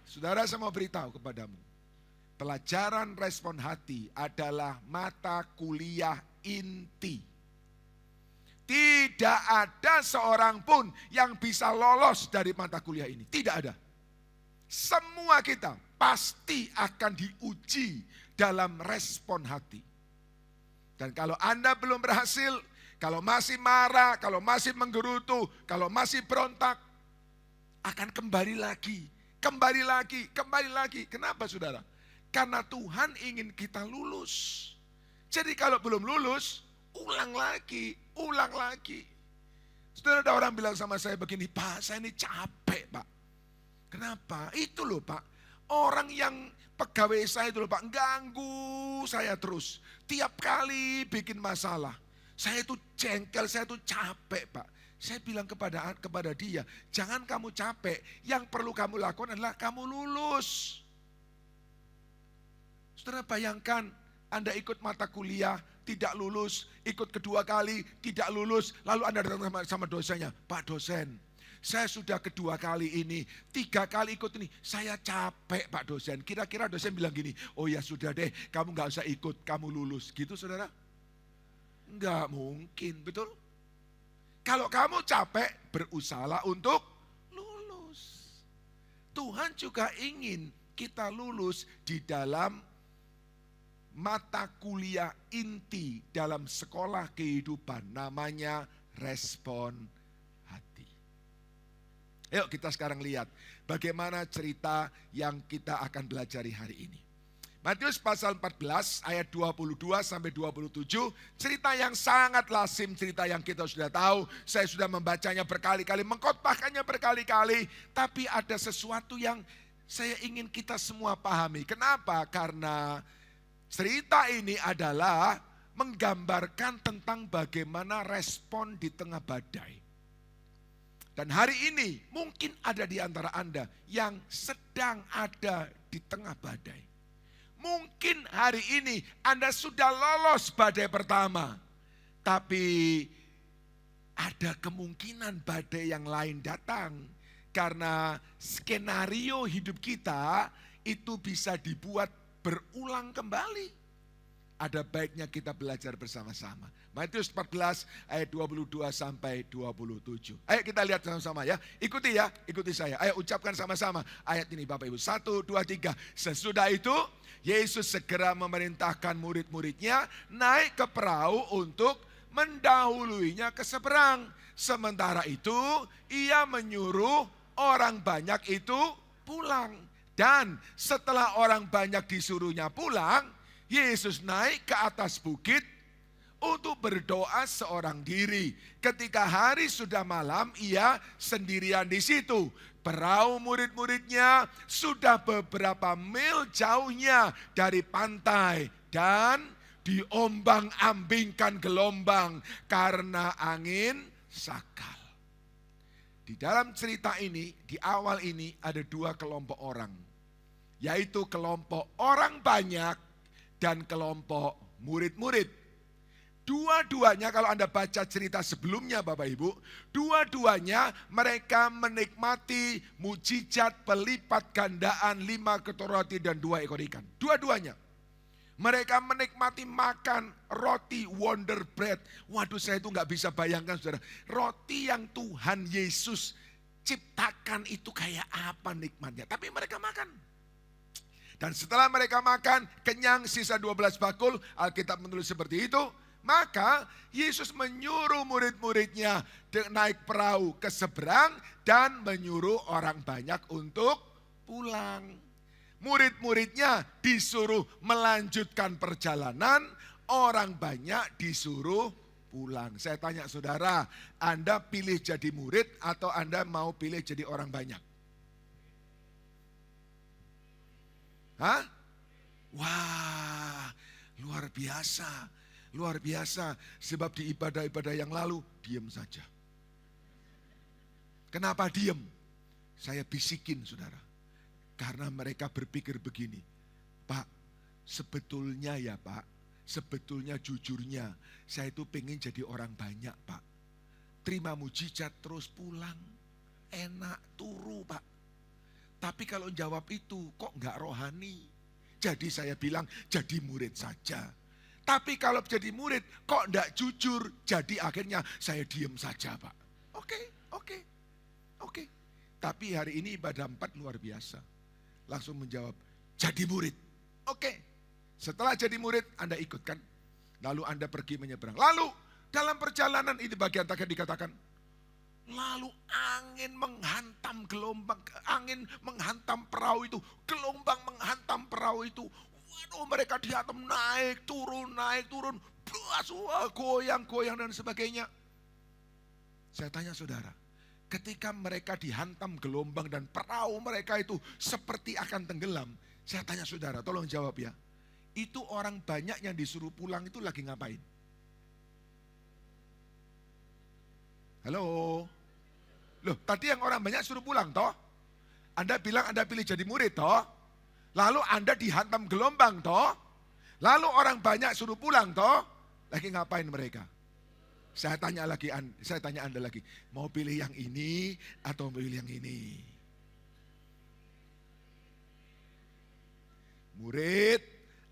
Speaker 4: Saudara saya mau beritahu kepadamu. Pelajaran respon hati adalah mata kuliah inti. Tidak ada seorang pun yang bisa lolos dari mata kuliah ini. Tidak ada. semua kita pasti akan diuji dalam respon hati. Dan kalau Anda belum berhasil, kalau masih marah, kalau masih menggerutu, kalau masih berontak, akan kembali lagi. Kenapa saudara? Karena Tuhan ingin kita lulus. Jadi kalau belum lulus, ulang lagi. Saudara, ada orang bilang sama saya begini, Pak, saya ini capek, Pak. Kenapa? Itu loh, Pak. Orang yang pegawai saya itu loh, Pak, ganggu saya terus. Tiap kali bikin masalah. Saya itu jengkel, saya itu capek, Pak. Saya bilang kepada dia, jangan kamu capek. Yang perlu kamu lakukan adalah kamu lulus. Saudara, bayangkan Anda ikut mata kuliah, tidak lulus, ikut kedua kali, tidak lulus, lalu Anda datang sama dosennya, Pak dosen, saya sudah kedua kali ini, 3 kali ikut ini, saya capek Pak dosen. Kira-kira dosen bilang gini, oh ya sudah deh, kamu gak usah ikut, kamu lulus. Gitu saudara? Enggak mungkin, betul? Kalau kamu capek, berusahalah untuk lulus. Tuhan juga ingin kita lulus di dalam mata kuliah inti dalam sekolah kehidupan, namanya respon hati. Yuk kita sekarang lihat bagaimana cerita yang kita akan pelajari hari ini. Matius pasal 14 ayat 22 sampai 27, cerita yang sangat lazim, cerita yang kita sudah tahu. Saya sudah membacanya berkali-kali, mengkhotbahkannya berkali-kali, tapi ada sesuatu yang saya ingin kita semua pahami. Kenapa? Karena cerita ini adalah menggambarkan tentang bagaimana respon di tengah badai. Dan hari ini mungkin ada di antara Anda yang sedang ada di tengah badai. Mungkin hari ini Anda sudah lolos badai pertama. Tapi ada kemungkinan badai yang lain datang. Karena skenario hidup kita itu bisa dibuat berulang kembali. Ada baiknya kita belajar bersama-sama. Matius 14 ayat 22 sampai 27. Ayo kita lihat sama-sama ya. Ikuti ya, ikuti saya. Ayo ucapkan sama-sama ayat ini Bapak Ibu. 1, 2, 3. Sesudah itu Yesus segera memerintahkan murid-muridnya naik ke perahu untuk mendahuluinya ke seberang. Sementara itu ia menyuruh orang banyak itu pulang. Dan setelah orang banyak disuruhnya pulang, Yesus naik ke atas bukit untuk berdoa seorang diri. Ketika hari sudah malam, ia sendirian di situ. Perahu murid-muridnya sudah beberapa mil jauhnya dari pantai dan diombang-ambingkan gelombang karena angin sakal. Di dalam cerita ini, di awal ini ada 2 kelompok orang. Yaitu kelompok orang banyak dan kelompok murid-murid. Dua-duanya kalau Anda baca cerita sebelumnya Bapak Ibu, dua-duanya mereka menikmati mujizat pelipat gandaan 5 ketur roti dan 2 ekor ikan. Dua-duanya. Mereka menikmati makan roti wonder bread. Waduh, saya itu gak bisa bayangkan saudara. Roti yang Tuhan Yesus ciptakan itu kayak apa nikmatnya. Tapi mereka makan. Dan setelah mereka makan, kenyang sisa 12 bakul, Alkitab menulis seperti itu. Maka Yesus menyuruh murid-muridnya naik perahu ke seberang dan menyuruh orang banyak untuk pulang. Murid-muridnya disuruh melanjutkan perjalanan, orang banyak disuruh pulang. Saya tanya saudara, Anda pilih jadi murid atau Anda mau pilih jadi orang banyak? Hah? Wah, luar biasa. Luar biasa, sebab di ibadah-ibadah yang lalu, diam saja. Kenapa diam? Saya bisikin saudara. Karena mereka berpikir begini, Pak, sebetulnya ya Pak, sebetulnya jujurnya, saya itu pengen jadi orang banyak Pak. Terima mujizat terus pulang, enak turu Pak. Tapi kalau jawab itu kok enggak rohani. Jadi saya bilang jadi murid saja. Tapi kalau jadi murid kok enggak jujur, jadi akhirnya saya diam saja Pak. Oke. Tapi hari ini ibadah 4 luar biasa. langsung menjawab, jadi murid. Oke, setelah jadi murid Anda ikut kan? Lalu Anda pergi menyeberang. Lalu dalam perjalanan itu bagian terakhir dikatakan, lalu angin menghantam gelombang, angin menghantam perahu itu, gelombang menghantam perahu itu. Waduh, mereka dihantam naik turun, goyang-goyang dan sebagainya. Saya tanya saudara, ketika mereka dihantam gelombang dan perahu mereka itu seperti akan tenggelam, saya tanya saudara, tolong jawab ya. Itu orang banyak yang disuruh pulang itu lagi ngapain? Halo? Loh, tadi yang orang banyak suruh pulang toh? Anda bilang Anda pilih jadi murid toh? Lalu Anda dihantam gelombang toh? Lalu orang banyak suruh pulang toh? Lagi ngapain mereka? Saya tanya Anda lagi, mau pilih yang ini atau mau pilih yang ini? Murid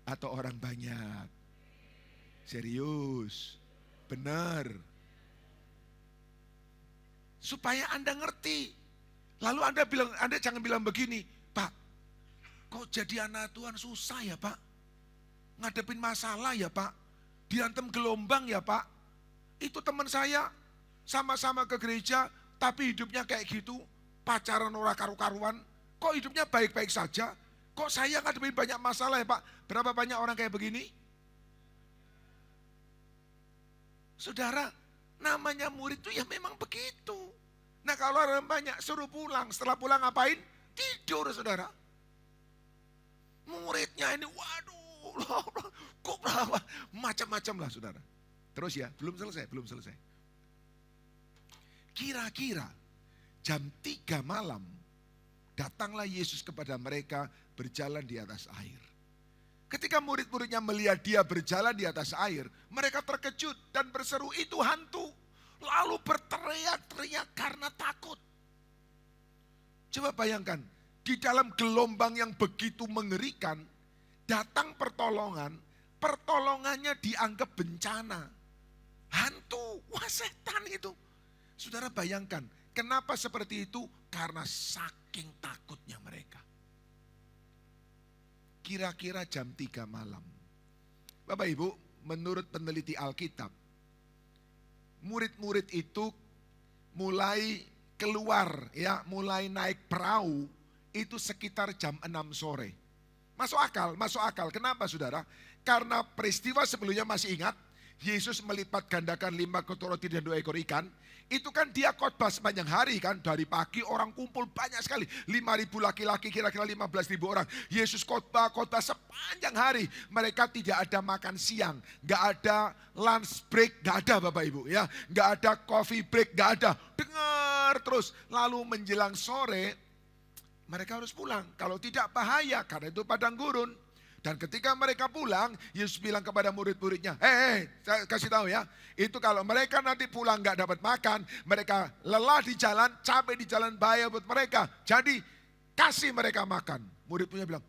Speaker 4: atau orang banyak? Serius, benar. Supaya Anda ngerti. Lalu Anda jangan bilang begini, Pak, kok jadi anak Tuhan susah ya Pak? Ngadepin masalah ya Pak? Dihantam gelombang ya Pak? Itu teman saya, sama-sama ke gereja, tapi hidupnya kayak gitu, pacaran ora karu-karuan, kok hidupnya baik-baik saja? Kok saya ngadepin banyak masalah ya Pak? Berapa banyak orang kayak begini? Saudara, namanya murid itu ya memang begitu. Nah kalau orang banyak suruh pulang, setelah pulang ngapain? Tidur saudara. Muridnya ini waduh, kok berapa? Macam-macam lah saudara. Terus ya, belum selesai. Kira-kira jam 3 malam, datanglah Yesus kepada mereka berjalan di atas air. Ketika murid-muridnya melihat dia berjalan di atas air, mereka terkejut dan berseru, itu hantu. Lalu berteriak-teriak karena takut. Coba bayangkan, di dalam gelombang yang begitu mengerikan, datang pertolongannya dianggap bencana. Hantu, wah setan itu. Saudara bayangkan, kenapa seperti itu? Karena saking takutnya mereka. Kira-kira jam 3 malam. Bapak Ibu, menurut peneliti Alkitab, murid-murid itu mulai keluar ya, mulai naik perahu itu sekitar jam 6 sore. Masuk akal. Kenapa saudara? Karena peristiwa sebelumnya masih ingat, Yesus melipat gandakan 5 kotor roti dan 2 ekor ikan. Itu kan dia khotbah sepanjang hari kan. Dari pagi orang kumpul banyak sekali. 5.000 laki-laki, kira-kira 15.000 orang. Yesus khotbah sepanjang hari. Mereka tidak ada makan siang. Gak ada lunch break, gak ada Bapak Ibu ya. Gak ada coffee break, gak ada. Dengar terus. Lalu menjelang sore, mereka harus pulang. Kalau tidak bahaya, karena itu padang gurun. Dan ketika mereka pulang, Yesus bilang kepada murid-muridnya, saya kasih tahu ya, itu kalau mereka nanti pulang gak dapat makan, mereka lelah di jalan, capek di jalan, bahaya buat mereka. Jadi kasih mereka makan. Murid-muridnya bilang,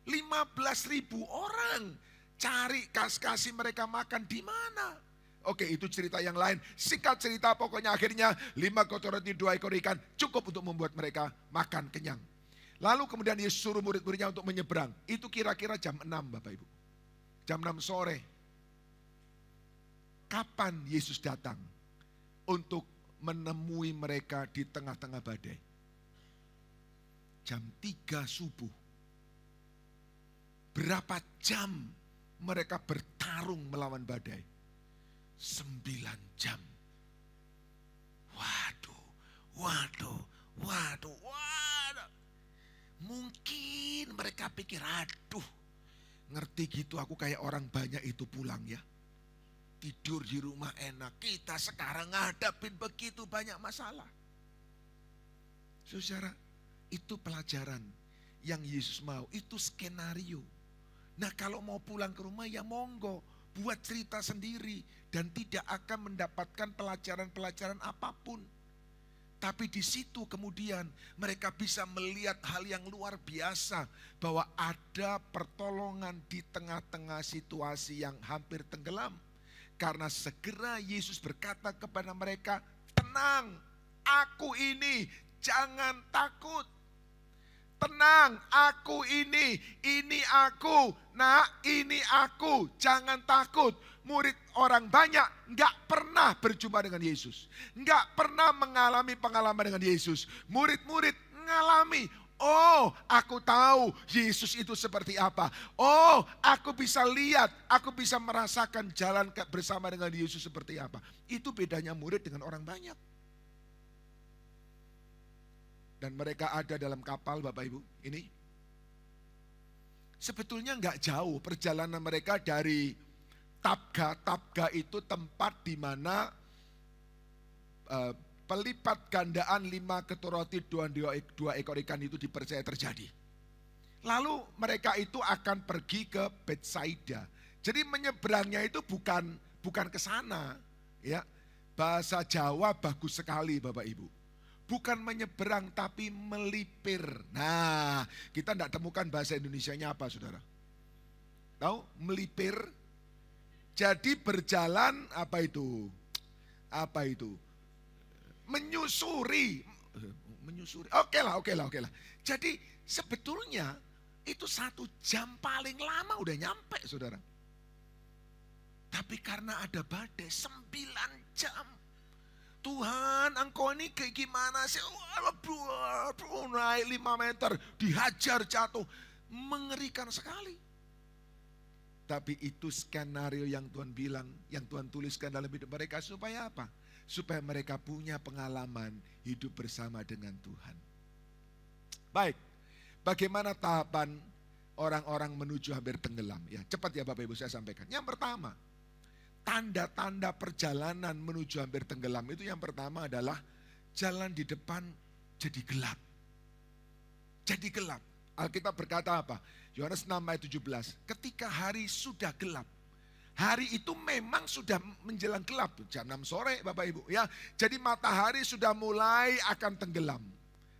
Speaker 4: 15.000 orang, cari kasih mereka makan di mana? Oke, itu cerita yang lain. Singkat cerita, pokoknya akhirnya 5 kotor roti 2 ekor ikan cukup untuk membuat mereka makan kenyang. Lalu kemudian Yesus suruh murid-muridnya untuk menyeberang. Itu kira-kira jam 6 Bapak Ibu. Jam 6 sore. Kapan Yesus datang untuk menemui mereka di tengah-tengah badai? Jam 3 subuh. Berapa jam mereka bertarung melawan badai? 9 jam. Waduh. Mungkin mereka pikir, ngerti gitu aku kayak orang banyak itu pulang ya. Tidur di rumah enak, kita sekarang ngadapin begitu banyak masalah. Saudara, itu pelajaran yang Yesus mau, itu skenario. Nah kalau mau pulang ke rumah ya monggo, buat cerita sendiri dan tidak akan mendapatkan pelajaran-pelajaran apapun. Tapi di situ kemudian mereka bisa melihat hal yang luar biasa, bahwa ada pertolongan di tengah-tengah situasi yang hampir tenggelam. Karena segera Yesus berkata kepada mereka, tenang, aku ini, jangan takut. tenang, aku ini aku, nak ini aku, jangan takut. Murid orang banyak nggak pernah berjumpa dengan Yesus. Nggak pernah mengalami pengalaman dengan Yesus. Murid-murid ngalami, oh aku tahu Yesus itu seperti apa. Oh aku bisa lihat, aku bisa merasakan jalan bersama dengan Yesus seperti apa. Itu bedanya murid dengan orang banyak. Dan mereka ada dalam kapal Bapak Ibu ini. Sebetulnya nggak jauh perjalanan mereka dari Tabga. Tabga itu tempat di mana pelipat gandaan 5 ketur roti 2 ekor ikan itu dipercaya terjadi. Lalu mereka itu akan pergi ke Betsaida. Jadi menyeberangnya itu bukan ke sana, ya. Bahasa Jawa bagus sekali Bapak Ibu. Bukan menyeberang tapi melipir. Nah, kita tidak temukan bahasa Indonesianya apa Saudara? Tahu? Melipir. Jadi berjalan apa itu? Apa itu? Menyusuri. Oke lah. Jadi sebetulnya itu 1 jam paling lama udah nyampe Saudara. Tapi karena ada badai 9 jam. Tuhan engkau ini kayak gimana sih? Naik 5 meter, dihajar jatuh. Mengerikan sekali. Tapi itu skenario yang Tuhan bilang, yang Tuhan tuliskan dalam hidup mereka supaya apa? Supaya mereka punya pengalaman hidup bersama dengan Tuhan. Baik, bagaimana tahapan orang-orang menuju hampir tenggelam? Ya, cepat ya Bapak Ibu saya sampaikan. Yang pertama, tanda-tanda perjalanan menuju hampir tenggelam itu yang pertama adalah jalan di depan jadi gelap. Jadi gelap. Alkitab berkata apa? Yohanes 6 ayat 17. Ketika hari sudah gelap. Hari itu memang sudah menjelang gelap. Jam 6 sore Bapak Ibu. Ya, jadi matahari sudah mulai akan tenggelam.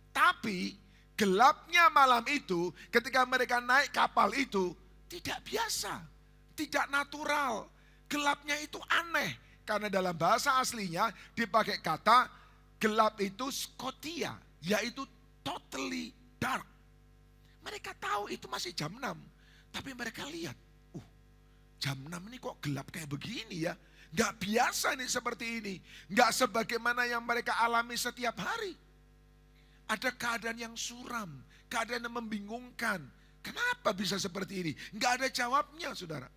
Speaker 4: Tapi gelapnya malam itu ketika mereka naik kapal itu tidak biasa. Tidak natural. Gelapnya itu aneh. Karena dalam bahasa aslinya dipakai kata gelap itu skotia. Yaitu totally dark. Mereka tahu itu masih jam 6. Tapi mereka lihat, jam 6 ini kok gelap kayak begini ya. Gak biasa nih seperti ini. Gak sebagaimana yang mereka alami setiap hari. Ada keadaan yang suram. Keadaan yang membingungkan. Kenapa bisa seperti ini? Gak ada jawabnya Saudara.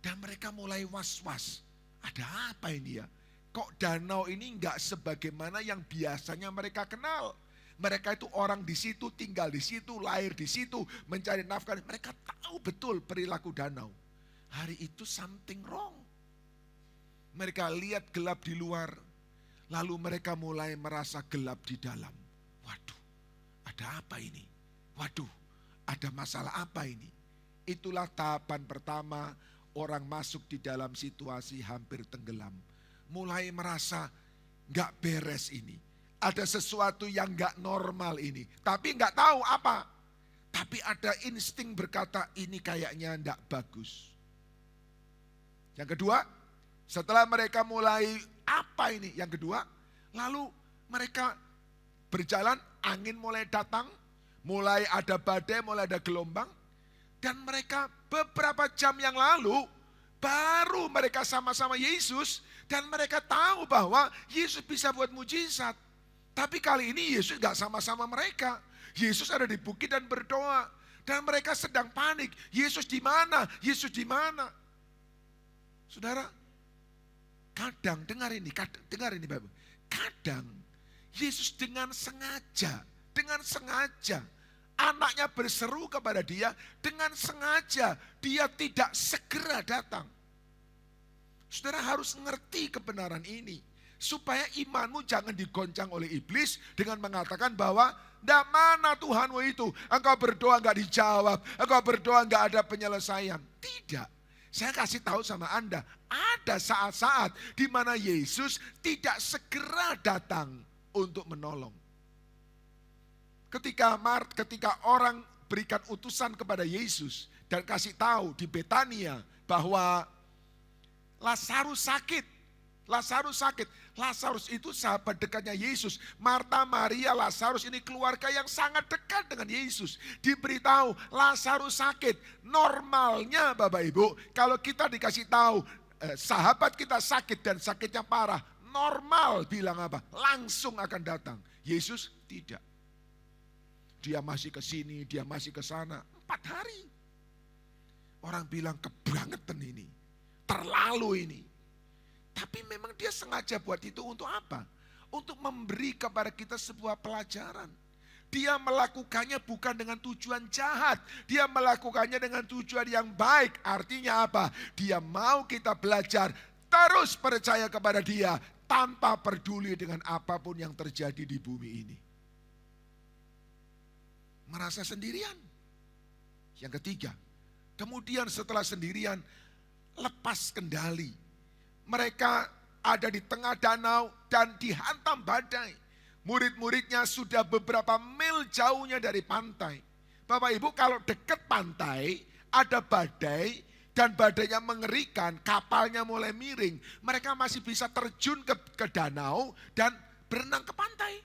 Speaker 4: Dan mereka mulai was-was. Ada apa ini ya? Kok danau ini gak sebagaimana yang biasanya mereka kenal. Mereka itu orang di situ, tinggal di situ, lahir di situ, mencari nafkah. Mereka tahu betul perilaku danau. Hari itu something wrong. Mereka lihat gelap di luar, lalu mereka mulai merasa gelap di dalam. Waduh, ada apa ini? Waduh, ada masalah apa ini? Itulah tahapan pertama orang masuk di dalam situasi hampir tenggelam. Mulai merasa gak beres ini. Ada sesuatu yang gak normal ini. Tapi gak tahu apa. Tapi ada insting berkata ini kayaknya gak bagus. Yang kedua, setelah mereka mulai apa ini? Yang kedua, lalu mereka berjalan, angin mulai datang. Mulai ada badai, mulai ada gelombang. Dan mereka beberapa jam yang lalu, baru mereka sama-sama Yesus. Dan mereka tahu bahwa Yesus bisa buat mujizat. Tapi kali ini Yesus gak sama-sama mereka. Yesus ada di bukit dan berdoa. Dan mereka sedang panik. Yesus di mana? Yesus di mana? Saudara, kadang dengar ini Bapak. Kadang Yesus dengan sengaja anaknya berseru kepada dia, dengan sengaja dia tidak segera datang. Saudara harus ngerti kebenaran ini. Supaya imanmu jangan digoncang oleh iblis dengan mengatakan bahwa "Dah mana Tuhanmu itu? Engkau berdoa gak dijawab, engkau berdoa gak ada penyelesaian." Tidak. Saya kasih tahu sama Anda, ada saat-saat di mana Yesus tidak segera datang untuk menolong. Ketika orang berikan utusan kepada Yesus dan kasih tahu di Betania bahwa Lazarus sakit. Lazarus itu sahabat dekatnya Yesus. Marta, Maria, Lazarus ini keluarga yang sangat dekat dengan Yesus. Diberitahu Lazarus sakit. Normalnya Bapak Ibu, kalau kita dikasih tahu sahabat kita sakit dan sakitnya parah, normal bilang apa? Langsung akan datang. Yesus tidak. Dia masih ke sini, dia masih ke sana. 4 hari. Orang bilang kebangetan ini. Terlalu ini. Tapi memang dia sengaja buat itu untuk apa? Untuk memberi kepada kita sebuah pelajaran. Dia melakukannya bukan dengan tujuan jahat. Dia melakukannya dengan tujuan yang baik. Artinya apa? Dia mau kita belajar terus percaya kepada dia. Tanpa peduli dengan apapun yang terjadi di bumi ini. Merasa sendirian. Yang ketiga, kemudian setelah sendirian, lepas kendali. Mereka ada di tengah danau dan dihantam badai. Murid-muridnya sudah beberapa mil jauhnya dari pantai. Bapak Ibu, kalau dekat pantai, ada badai dan badainya mengerikan, kapalnya mulai miring. Mereka masih bisa terjun ke danau dan berenang ke pantai.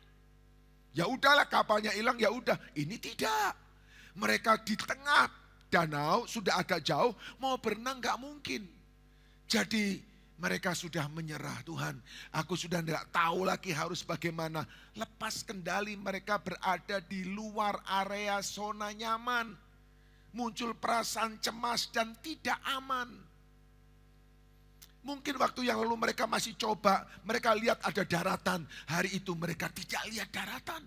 Speaker 4: Ya udahlah, kapalnya hilang, ya udah. Ini tidak. Mereka di tengah danau sudah agak jauh, mau berenang gak mungkin. Jadi mereka sudah menyerah, Tuhan, aku sudah tidak tahu lagi harus bagaimana. Lepas kendali, mereka berada di luar area zona nyaman. Muncul perasaan cemas dan tidak aman. Mungkin waktu yang lalu mereka masih coba, mereka lihat ada daratan. Hari itu mereka tidak lihat daratan.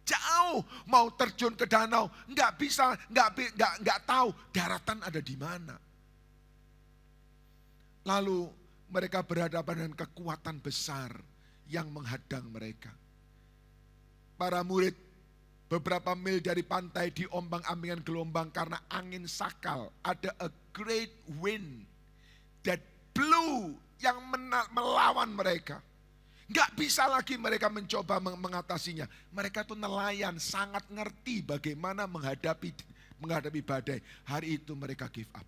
Speaker 4: Jauh mau terjun ke danau, nggak bisa, nggak tahu daratan ada di mana. Lalu mereka berhadapan dengan kekuatan besar yang menghadang mereka. Para murid beberapa mil dari pantai diombang-ambingan gelombang karena angin sakal. Ada a great wind that blew yang melawan mereka. Nggak bisa lagi mereka mencoba mengatasinya. Mereka tuh nelayan, sangat ngerti bagaimana menghadapi badai. Hari itu mereka give up.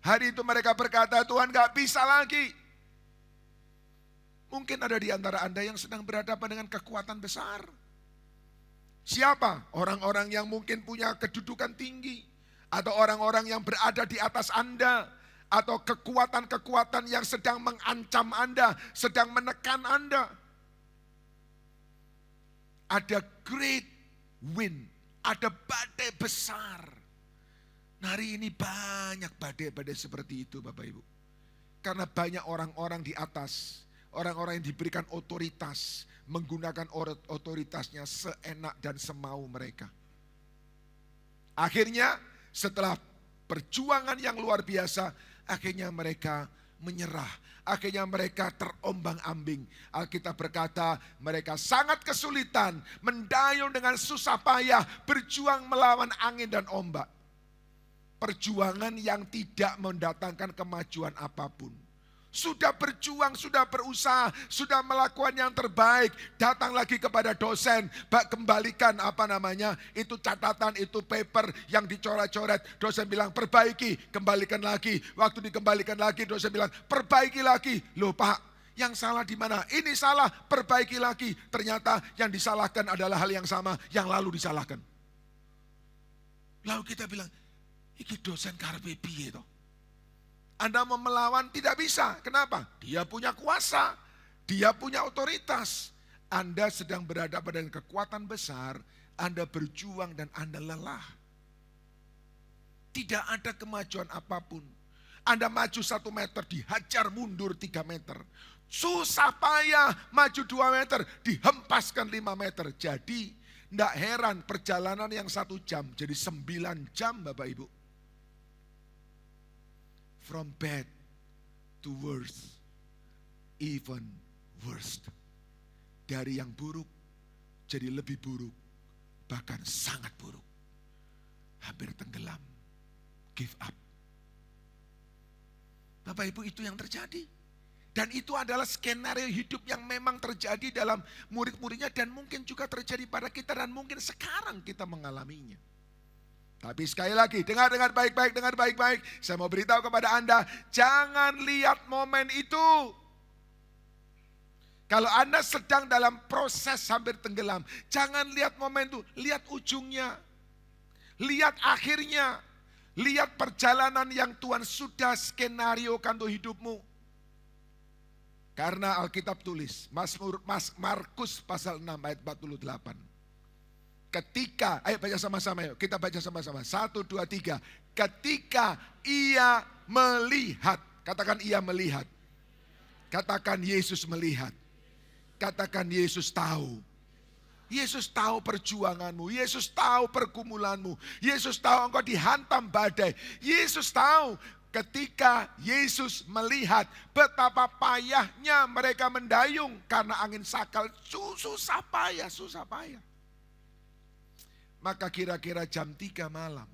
Speaker 4: Hari itu mereka berkata, Tuhan nggak bisa lagi. Mungkin ada di antara Anda yang sedang berhadapan dengan kekuatan besar. Siapa? Orang-orang yang mungkin punya kedudukan tinggi. Atau orang-orang yang berada di atas Anda. Atau kekuatan-kekuatan yang sedang mengancam Anda, sedang menekan Anda. Ada great wind, ada badai besar. Hari ini banyak badai-badai seperti itu Bapak Ibu. Karena banyak orang-orang di atas, orang-orang yang diberikan otoritas, menggunakan otoritasnya seenak dan semau mereka. Akhirnya setelah perjuangan yang luar biasa, akhirnya mereka menyerah. Akhirnya mereka terombang-ambing. Alkitab berkata mereka sangat kesulitan, mendayung dengan susah payah, berjuang melawan angin dan ombak. Perjuangan yang tidak mendatangkan kemajuan apapun. Sudah berjuang, sudah berusaha, sudah melakukan yang terbaik. Datang lagi kepada dosen, kembalikan itu catatan, itu paper yang dicoret-coret. Dosen bilang perbaiki, kembalikan lagi. Waktu dikembalikan lagi, dosen bilang perbaiki lagi. Loh Pak, yang salah di mana? Ini salah, perbaiki lagi. Ternyata yang disalahkan adalah hal yang sama yang lalu disalahkan. Lalu kita bilang, iki dosen karepe piye toh? Anda mau melawan tidak bisa. Kenapa? Dia punya kuasa. Dia punya otoritas. Anda sedang berhadapan dengan kekuatan besar. Anda berjuang dan Anda lelah. Tidak ada kemajuan apapun. Anda maju 1 meter, dihajar mundur 3 meter. Susah payah maju 2 meter, dihempaskan 5 meter. Jadi tidak heran perjalanan yang 1 jam jadi 9 jam Bapak Ibu. From bad to worse, even worst. Dari yang buruk jadi lebih buruk, bahkan sangat buruk. Hampir tenggelam, give up. Bapak Ibu, itu yang terjadi. Dan itu adalah skenario hidup yang memang terjadi dalam murid-muridnya dan mungkin juga terjadi pada kita dan mungkin sekarang kita mengalaminya. Tapi sekali lagi, dengar baik-baik. Saya mau beritahu kepada Anda, jangan lihat momen itu. Kalau Anda sedang dalam proses hampir tenggelam, jangan lihat momentum, lihat ujungnya. Lihat akhirnya. Lihat perjalanan yang Tuhan sudah skenariokan untuk hidupmu. Karena Alkitab tulis, Markus pasal 6 ayat 48. Ketika, ayo baca sama-sama yuk, kita baca sama-sama. 1, 2, 3. Ketika ia melihat, katakan ia melihat. Katakan Yesus melihat. Katakan Yesus tahu. Yesus tahu perjuanganmu. Yesus tahu pergumulanmu. Yesus tahu engkau dihantam badai. Yesus tahu ketika Yesus melihat betapa payahnya mereka mendayung karena angin sakal. Susah payah. Maka kira-kira jam 3 malam.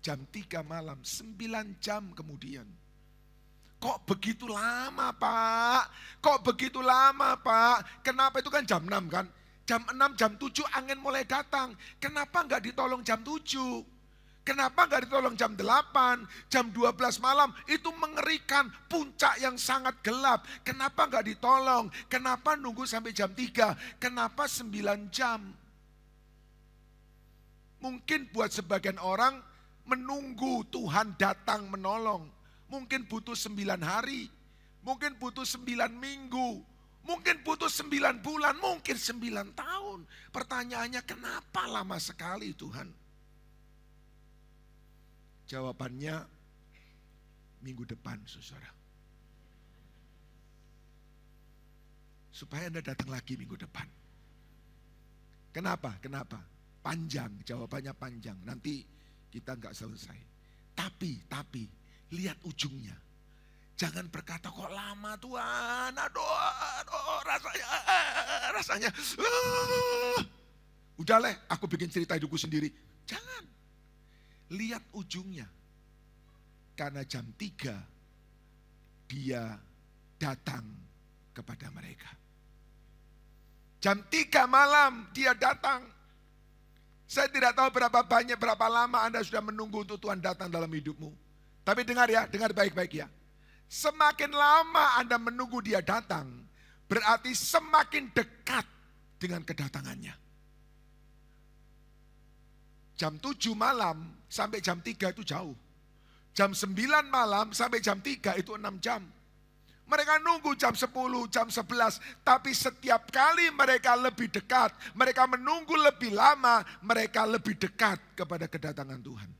Speaker 4: Jam 3 malam, 9 jam kemudian. Kok begitu lama Pak? Kok begitu lama Pak? Kenapa itu kan jam 6 kan? Jam 6, jam 7 angin mulai datang. Kenapa enggak ditolong jam 7? Kenapa enggak ditolong jam 8? Jam 12 malam itu mengerikan. Puncak yang sangat gelap. Kenapa enggak ditolong? Kenapa nunggu sampai jam 3? Kenapa 9 jam? Mungkin buat sebagian orang menunggu Tuhan datang menolong. Mungkin butuh 9 hari, mungkin butuh 9 minggu, mungkin butuh 9 bulan, mungkin 9 tahun. Pertanyaannya kenapa lama sekali Tuhan? Jawabannya minggu depan saudara. Supaya Anda datang lagi minggu depan. Kenapa? Panjang, jawabannya panjang. Nanti kita enggak selesai. Tapi lihat ujungnya. Jangan berkata kok lama Tuhan. Aduh rasanya. Udah leh, aku bikin cerita hidupku sendiri. Jangan. Lihat ujungnya. Karena jam 3 dia datang kepada mereka. Jam 3 malam dia datang. Saya tidak tahu berapa lama Anda sudah menunggu untuk Tuhan datang dalam hidupmu. Tapi dengar baik-baik ya. Semakin lama Anda menunggu dia datang, berarti semakin dekat dengan kedatangannya. Jam 7 malam sampai jam 3 itu jauh. Jam 9 malam sampai jam 3 itu 6 jam. Mereka nunggu jam 10, jam 11. Tapi setiap kali mereka lebih dekat, mereka menunggu lebih lama, mereka lebih dekat kepada kedatangan Tuhan.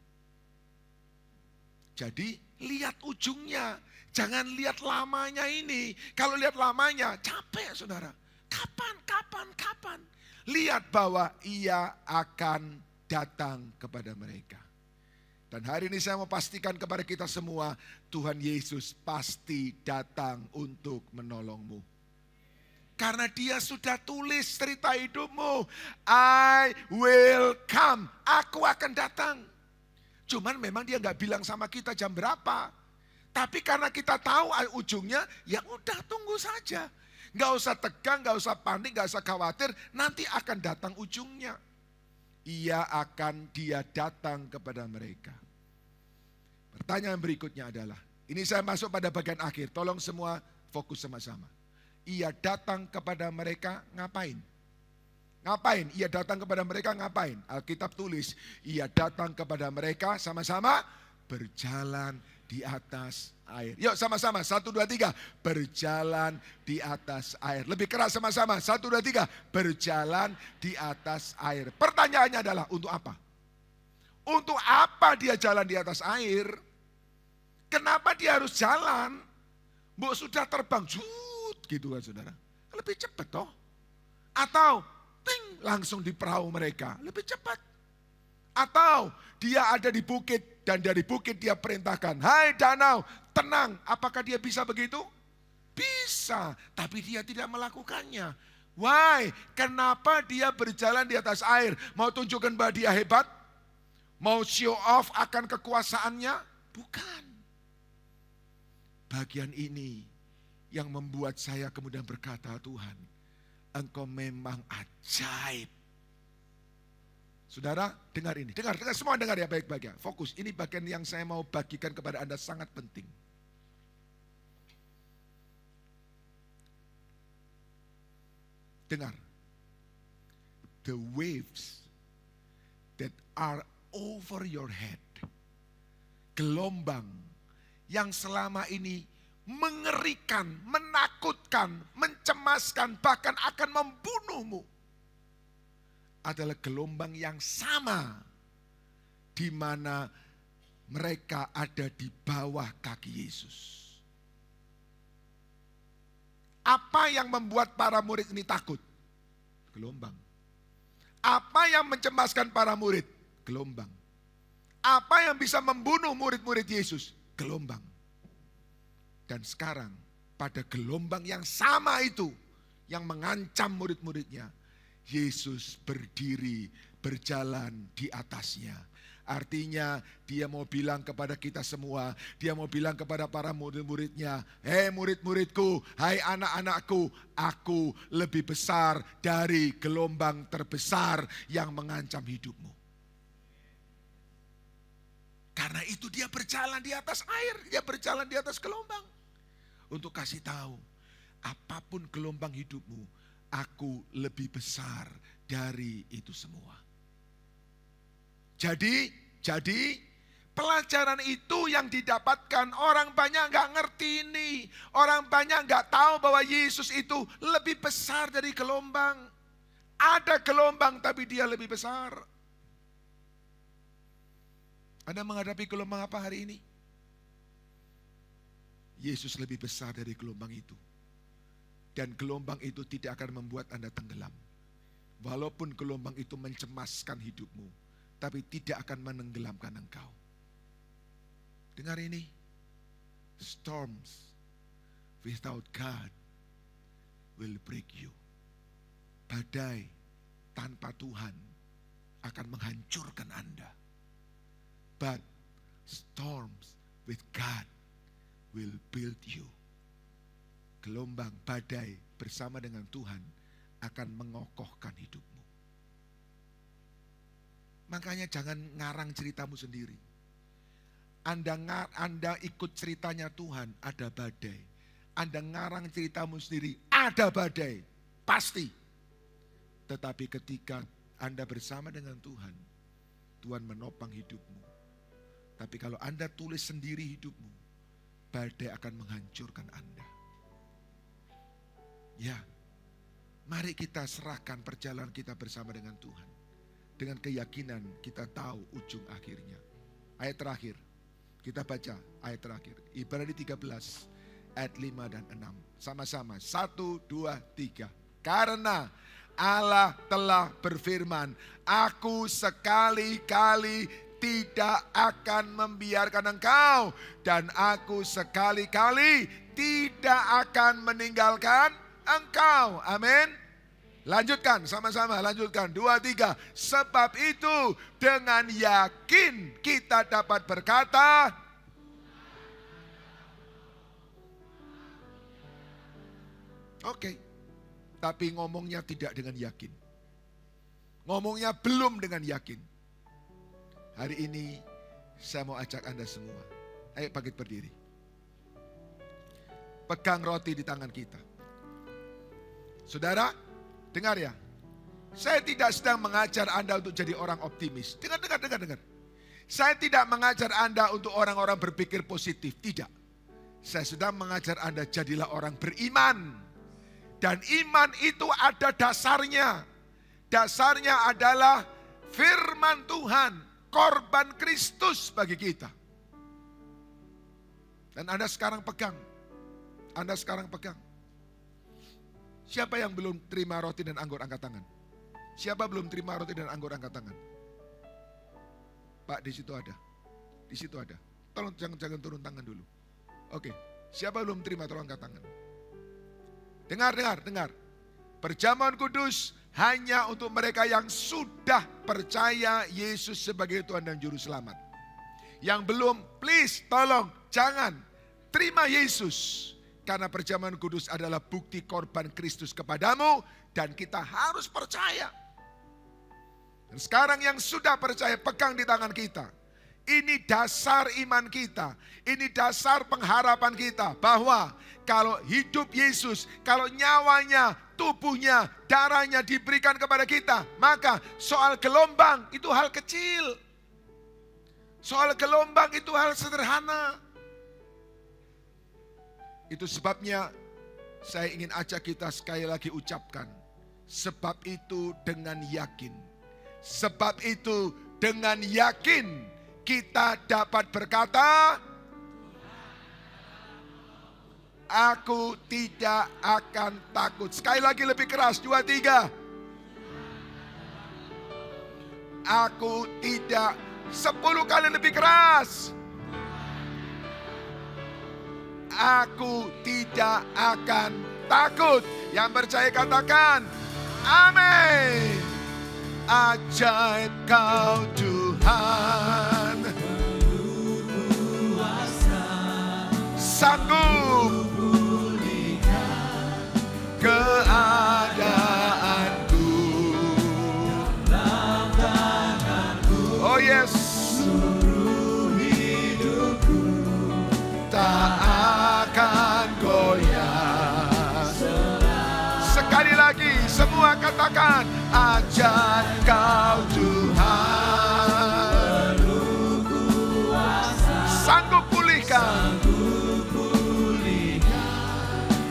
Speaker 4: Jadi lihat ujungnya, jangan lihat lamanya ini. Kalau lihat lamanya capek saudara. Kapan? Lihat bahwa ia akan datang kepada mereka. Dan hari ini saya mau pastikan kepada kita semua, Tuhan Yesus pasti datang untuk menolongmu. Karena dia sudah tulis cerita hidupmu. I will come, aku akan datang. Cuman memang dia nggak bilang sama kita jam berapa. Tapi karena kita tahu ujungnya, ya udah tunggu saja. Nggak usah tegang, nggak usah panik, nggak usah khawatir. Nanti akan datang ujungnya. Dia datang kepada mereka. Pertanyaan berikutnya adalah, ini saya masuk pada bagian akhir. Tolong semua fokus sama-sama. Ia datang kepada mereka ngapain? Ngapain? Ia datang kepada mereka ngapain? Alkitab tulis, ia datang kepada mereka sama-sama berjalan di atas air. Yuk sama-sama, 1, 2, 3. Berjalan di atas air. Lebih keras sama-sama, 1, 2, 3. Berjalan di atas air. Pertanyaannya adalah untuk apa? Untuk apa dia jalan di atas air? Kenapa dia harus jalan? Mbok sudah terbang, gitu kan saudara. Lebih cepat toh. Atau langsung di perahu mereka, lebih cepat. Atau dia ada di bukit dan dari bukit dia perintahkan, hai danau, tenang. Apakah dia bisa begitu? Bisa, tapi dia tidak melakukannya. Why? Kenapa dia berjalan di atas air? Mau tunjukkan bahwa dia hebat? Mau show off akan kekuasaannya? Bukan. Bagian ini yang membuat saya kemudian berkata, Tuhan, Engkau memang ajaib. Saudara, dengar ini. Dengar, semua dengar ya baik-baik ya. Fokus, ini bagian yang saya mau bagikan kepada Anda sangat penting. Dengar. The waves that are over your head. Gelombang yang selama ini mengerikan, menakutkan, mencemaskan, bahkan akan membunuhmu. Adalah gelombang yang sama di mana mereka ada di bawah kaki Yesus. Apa yang membuat para murid ini takut? Gelombang. Apa yang mencemaskan para murid? Gelombang. Apa yang bisa membunuh murid-murid Yesus? Gelombang. Dan sekarang pada gelombang yang sama itu yang mengancam murid-muridnya, Yesus berdiri berjalan di atasnya. Artinya dia mau bilang kepada kita semua, dia mau bilang kepada para murid-muridnya, hei murid-muridku, hai anak-anakku, aku lebih besar dari gelombang terbesar yang mengancam hidupmu. Karena itu dia berjalan di atas air, dia berjalan di atas gelombang. Untuk kasih tahu, apapun gelombang hidupmu, aku lebih besar dari itu semua. Jadi pelajaran itu yang didapatkan orang banyak gak ngerti ini. Orang banyak gak tahu bahwa Yesus itu lebih besar dari gelombang. Ada gelombang tapi dia lebih besar. Anda menghadapi gelombang apa hari ini? Yesus lebih besar dari gelombang itu. Dan gelombang itu tidak akan membuat Anda tenggelam. Walaupun gelombang itu mencemaskan hidupmu, tapi tidak akan menenggelamkan engkau. Dengar ini. Storms without God will break you. Badai tanpa Tuhan akan menghancurkan Anda. But storms with God will build you. Gelombang badai bersama dengan Tuhan akan mengokohkan hidupmu. Makanya jangan ngarang ceritamu sendiri. Anda ikut ceritanya Tuhan, ada badai. Anda ngarang ceritamu sendiri, ada badai. Pasti. Tetapi ketika Anda bersama dengan Tuhan, Tuhan menopang hidupmu. Tapi kalau Anda tulis sendiri hidupmu, badai akan menghancurkan Anda. Ya, mari kita serahkan perjalanan kita bersama dengan Tuhan. Dengan keyakinan kita tahu ujung akhirnya. Ayat terakhir, kita baca ayat terakhir. Ibrani 13 ayat 5 dan 6. Sama-sama, 1, 2, 3. Karena Allah telah berfirman, aku sekali-kali tidak akan membiarkan engkau. Dan aku sekali-kali tidak akan meninggalkan engkau. Amin. Lanjutkan sama-sama, lanjutkan. 2, 3. Sebab itu dengan yakin kita dapat berkata, oke. Tapi ngomongnya tidak dengan yakin. Ngomongnya belum dengan yakin. Hari ini saya mau ajak Anda semua. Ayo bangkit berdiri. Pegang roti di tangan kita. Saudara, dengar ya. Saya tidak sedang mengajar Anda untuk jadi orang optimis. Dengar. Saya tidak mengajar Anda untuk orang-orang berpikir positif. Tidak. Saya sedang mengajar Anda jadilah orang beriman. Dan iman itu ada dasarnya. Dasarnya adalah firman Tuhan. Korban Kristus bagi kita. Dan Anda sekarang pegang. Anda sekarang pegang. Siapa yang belum terima roti dan anggur, angkat tangan. Siapa belum terima roti dan anggur, angkat tangan. Pak, di situ ada. Di situ ada. Tolong jangan turun tangan dulu. Oke. Siapa belum terima, tolong angkat tangan. Dengar. Perjamuan kudus hanya untuk mereka yang sudah percaya Yesus sebagai Tuhan dan Juru Selamat. Yang belum, please tolong jangan terima Yesus. Karena perjamuan kudus adalah bukti korban Kristus kepadamu. Dan kita harus percaya. Dan sekarang yang sudah percaya, pegang di tangan kita. Ini dasar iman kita. Ini dasar pengharapan kita. Bahwa kalau hidup Yesus, kalau nyawanya, tubuhnya, darahnya diberikan kepada kita, maka soal gelombang itu hal kecil. Soal gelombang itu hal sederhana. Itu sebabnya saya ingin ajak kita sekali lagi ucapkan. Sebab itu dengan yakin. Sebab itu dengan yakin kita dapat berkata, aku tidak akan takut. Sekali lagi lebih keras, 2, 3. Aku tidak, 10 kali lebih keras. Aku tidak akan takut. Yang percaya katakan, amin. Ajaib Kau Tuhan, sanggup keadaanku. Oh yes, tak akan goyah. Sekali lagi semua katakan, ajar Kau Tuhan, sanggup pulihkan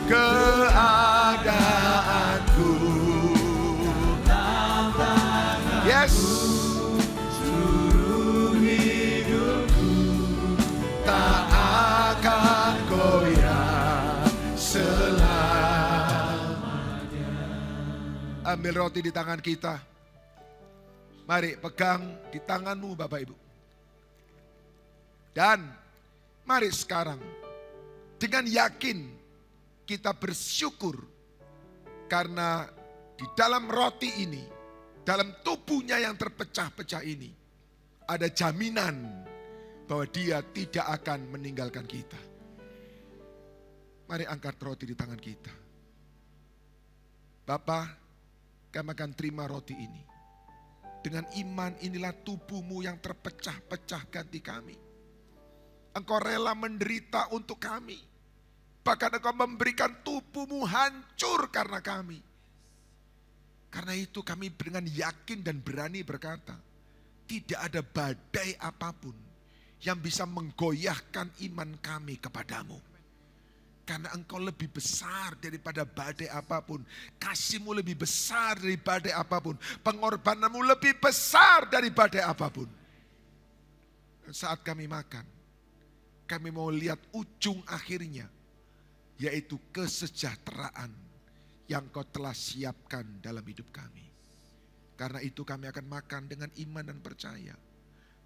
Speaker 4: keadaanku. Yes, tak akan goyah selamanya. Ambil roti di tangan kita. Mari pegang di tanganmu Bapak Ibu. Dan mari sekarang dengan yakin kita bersyukur karena di dalam roti ini, dalam tubuhnya yang terpecah-pecah ini, ada jaminan bahwa Dia tidak akan meninggalkan kita. Mari angkat roti di tangan kita. Bapa, kami akan terima roti ini. Dengan iman inilah tubuhmu yang terpecah-pecah ganti kami. Engkau rela menderita untuk kami. Bahkan Engkau memberikan tubuhmu hancur karena kami. Karena itu kami dengan yakin dan berani berkata, tidak ada badai apapun yang bisa menggoyahkan iman kami kepadamu. Karena Engkau lebih besar daripada badai apapun. Kasih-Mu lebih besar dari badai apapun. Pengorbananmu lebih besar dari badai apapun. Dan saat kami makan, kami mau lihat ujung akhirnya, yaitu kesejahteraan yang Kau telah siapkan dalam hidup kami. Karena itu kami akan makan dengan iman dan percaya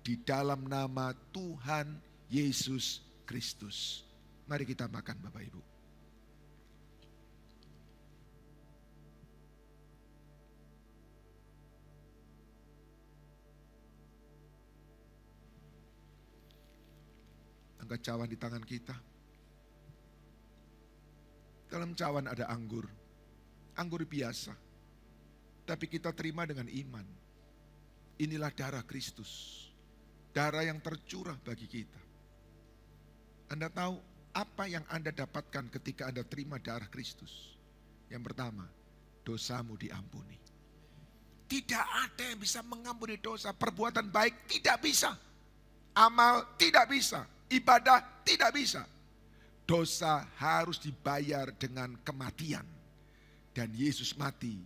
Speaker 4: di dalam nama Tuhan Yesus Kristus. Mari kita makan Bapak Ibu. Angkat cawan di tangan kita. Dalam cawan ada anggur. Anggur biasa. Tapi kita terima dengan iman. Inilah darah Kristus. Darah yang tercurah bagi kita. Anda tahu apa yang Anda dapatkan ketika Anda terima darah Kristus? Yang pertama, dosamu diampuni. Tidak ada yang bisa mengampuni dosa. Perbuatan baik tidak bisa. Amal tidak bisa. Ibadah tidak bisa. Dosa harus dibayar dengan kematian. Dan Yesus mati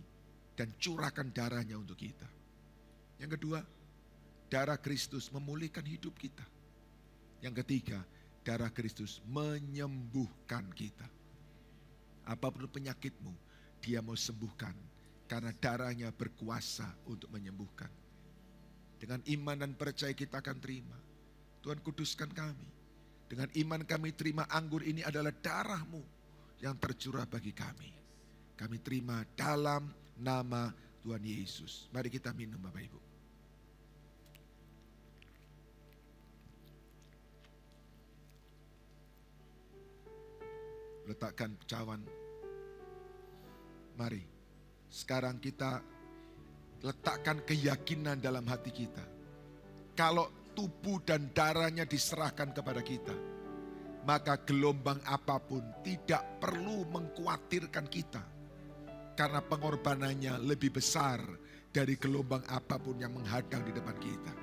Speaker 4: dan curahkan darahnya untuk kita. Yang kedua, darah Kristus memulihkan hidup kita. Yang ketiga, darah Kristus menyembuhkan kita. Apapun penyakitmu, Dia mau sembuhkan. Karena darahnya berkuasa untuk menyembuhkan. Dengan iman dan percaya kita akan terima. Tuhan kuduskan kami. Dengan iman kami terima anggur ini adalah darah-Mu yang tercurah bagi kami. Kami terima dalam nama Tuhan Yesus. Mari kita minum Bapak Ibu. Letakkan cawan. Mari, sekarang kita letakkan keyakinan dalam hati kita. Kalau tubuh dan darahnya diserahkan kepada kita, maka gelombang apapun tidak perlu mengkhawatirkan kita. Karena pengorbanannya lebih besar dari gelombang apapun yang menghadang di depan kita.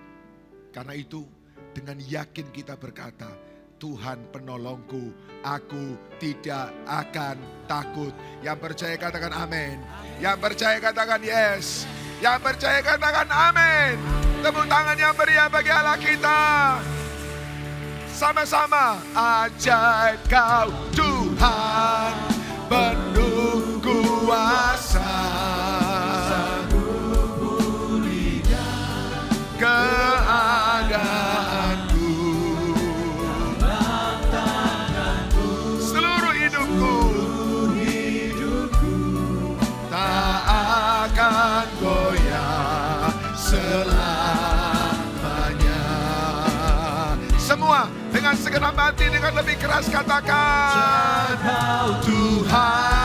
Speaker 4: Karena itu dengan yakin kita berkata, Tuhan penolongku, aku tidak akan takut. Yang percaya katakan amin. Yang percaya katakan yes. Yang percaya katakan amin. Tepuk tangan yang meriah bagi Allah kita. Sama-sama. Ajaib kau Tuhan, penuh kuasa, keadaanku, seluruh hidupku tak akan goyah selamanya. Semua dengan segenap hati, dengan lebih keras katakan, Tuhan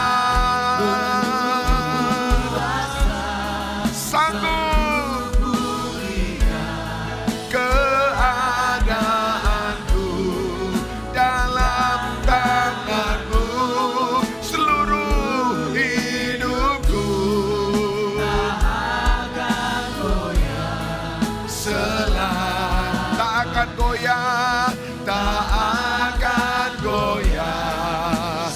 Speaker 4: sanggup keadaanku dalam tangan-Mu, seluruh hidupku tak akan goyah tak akan goyah, tak akan goyah.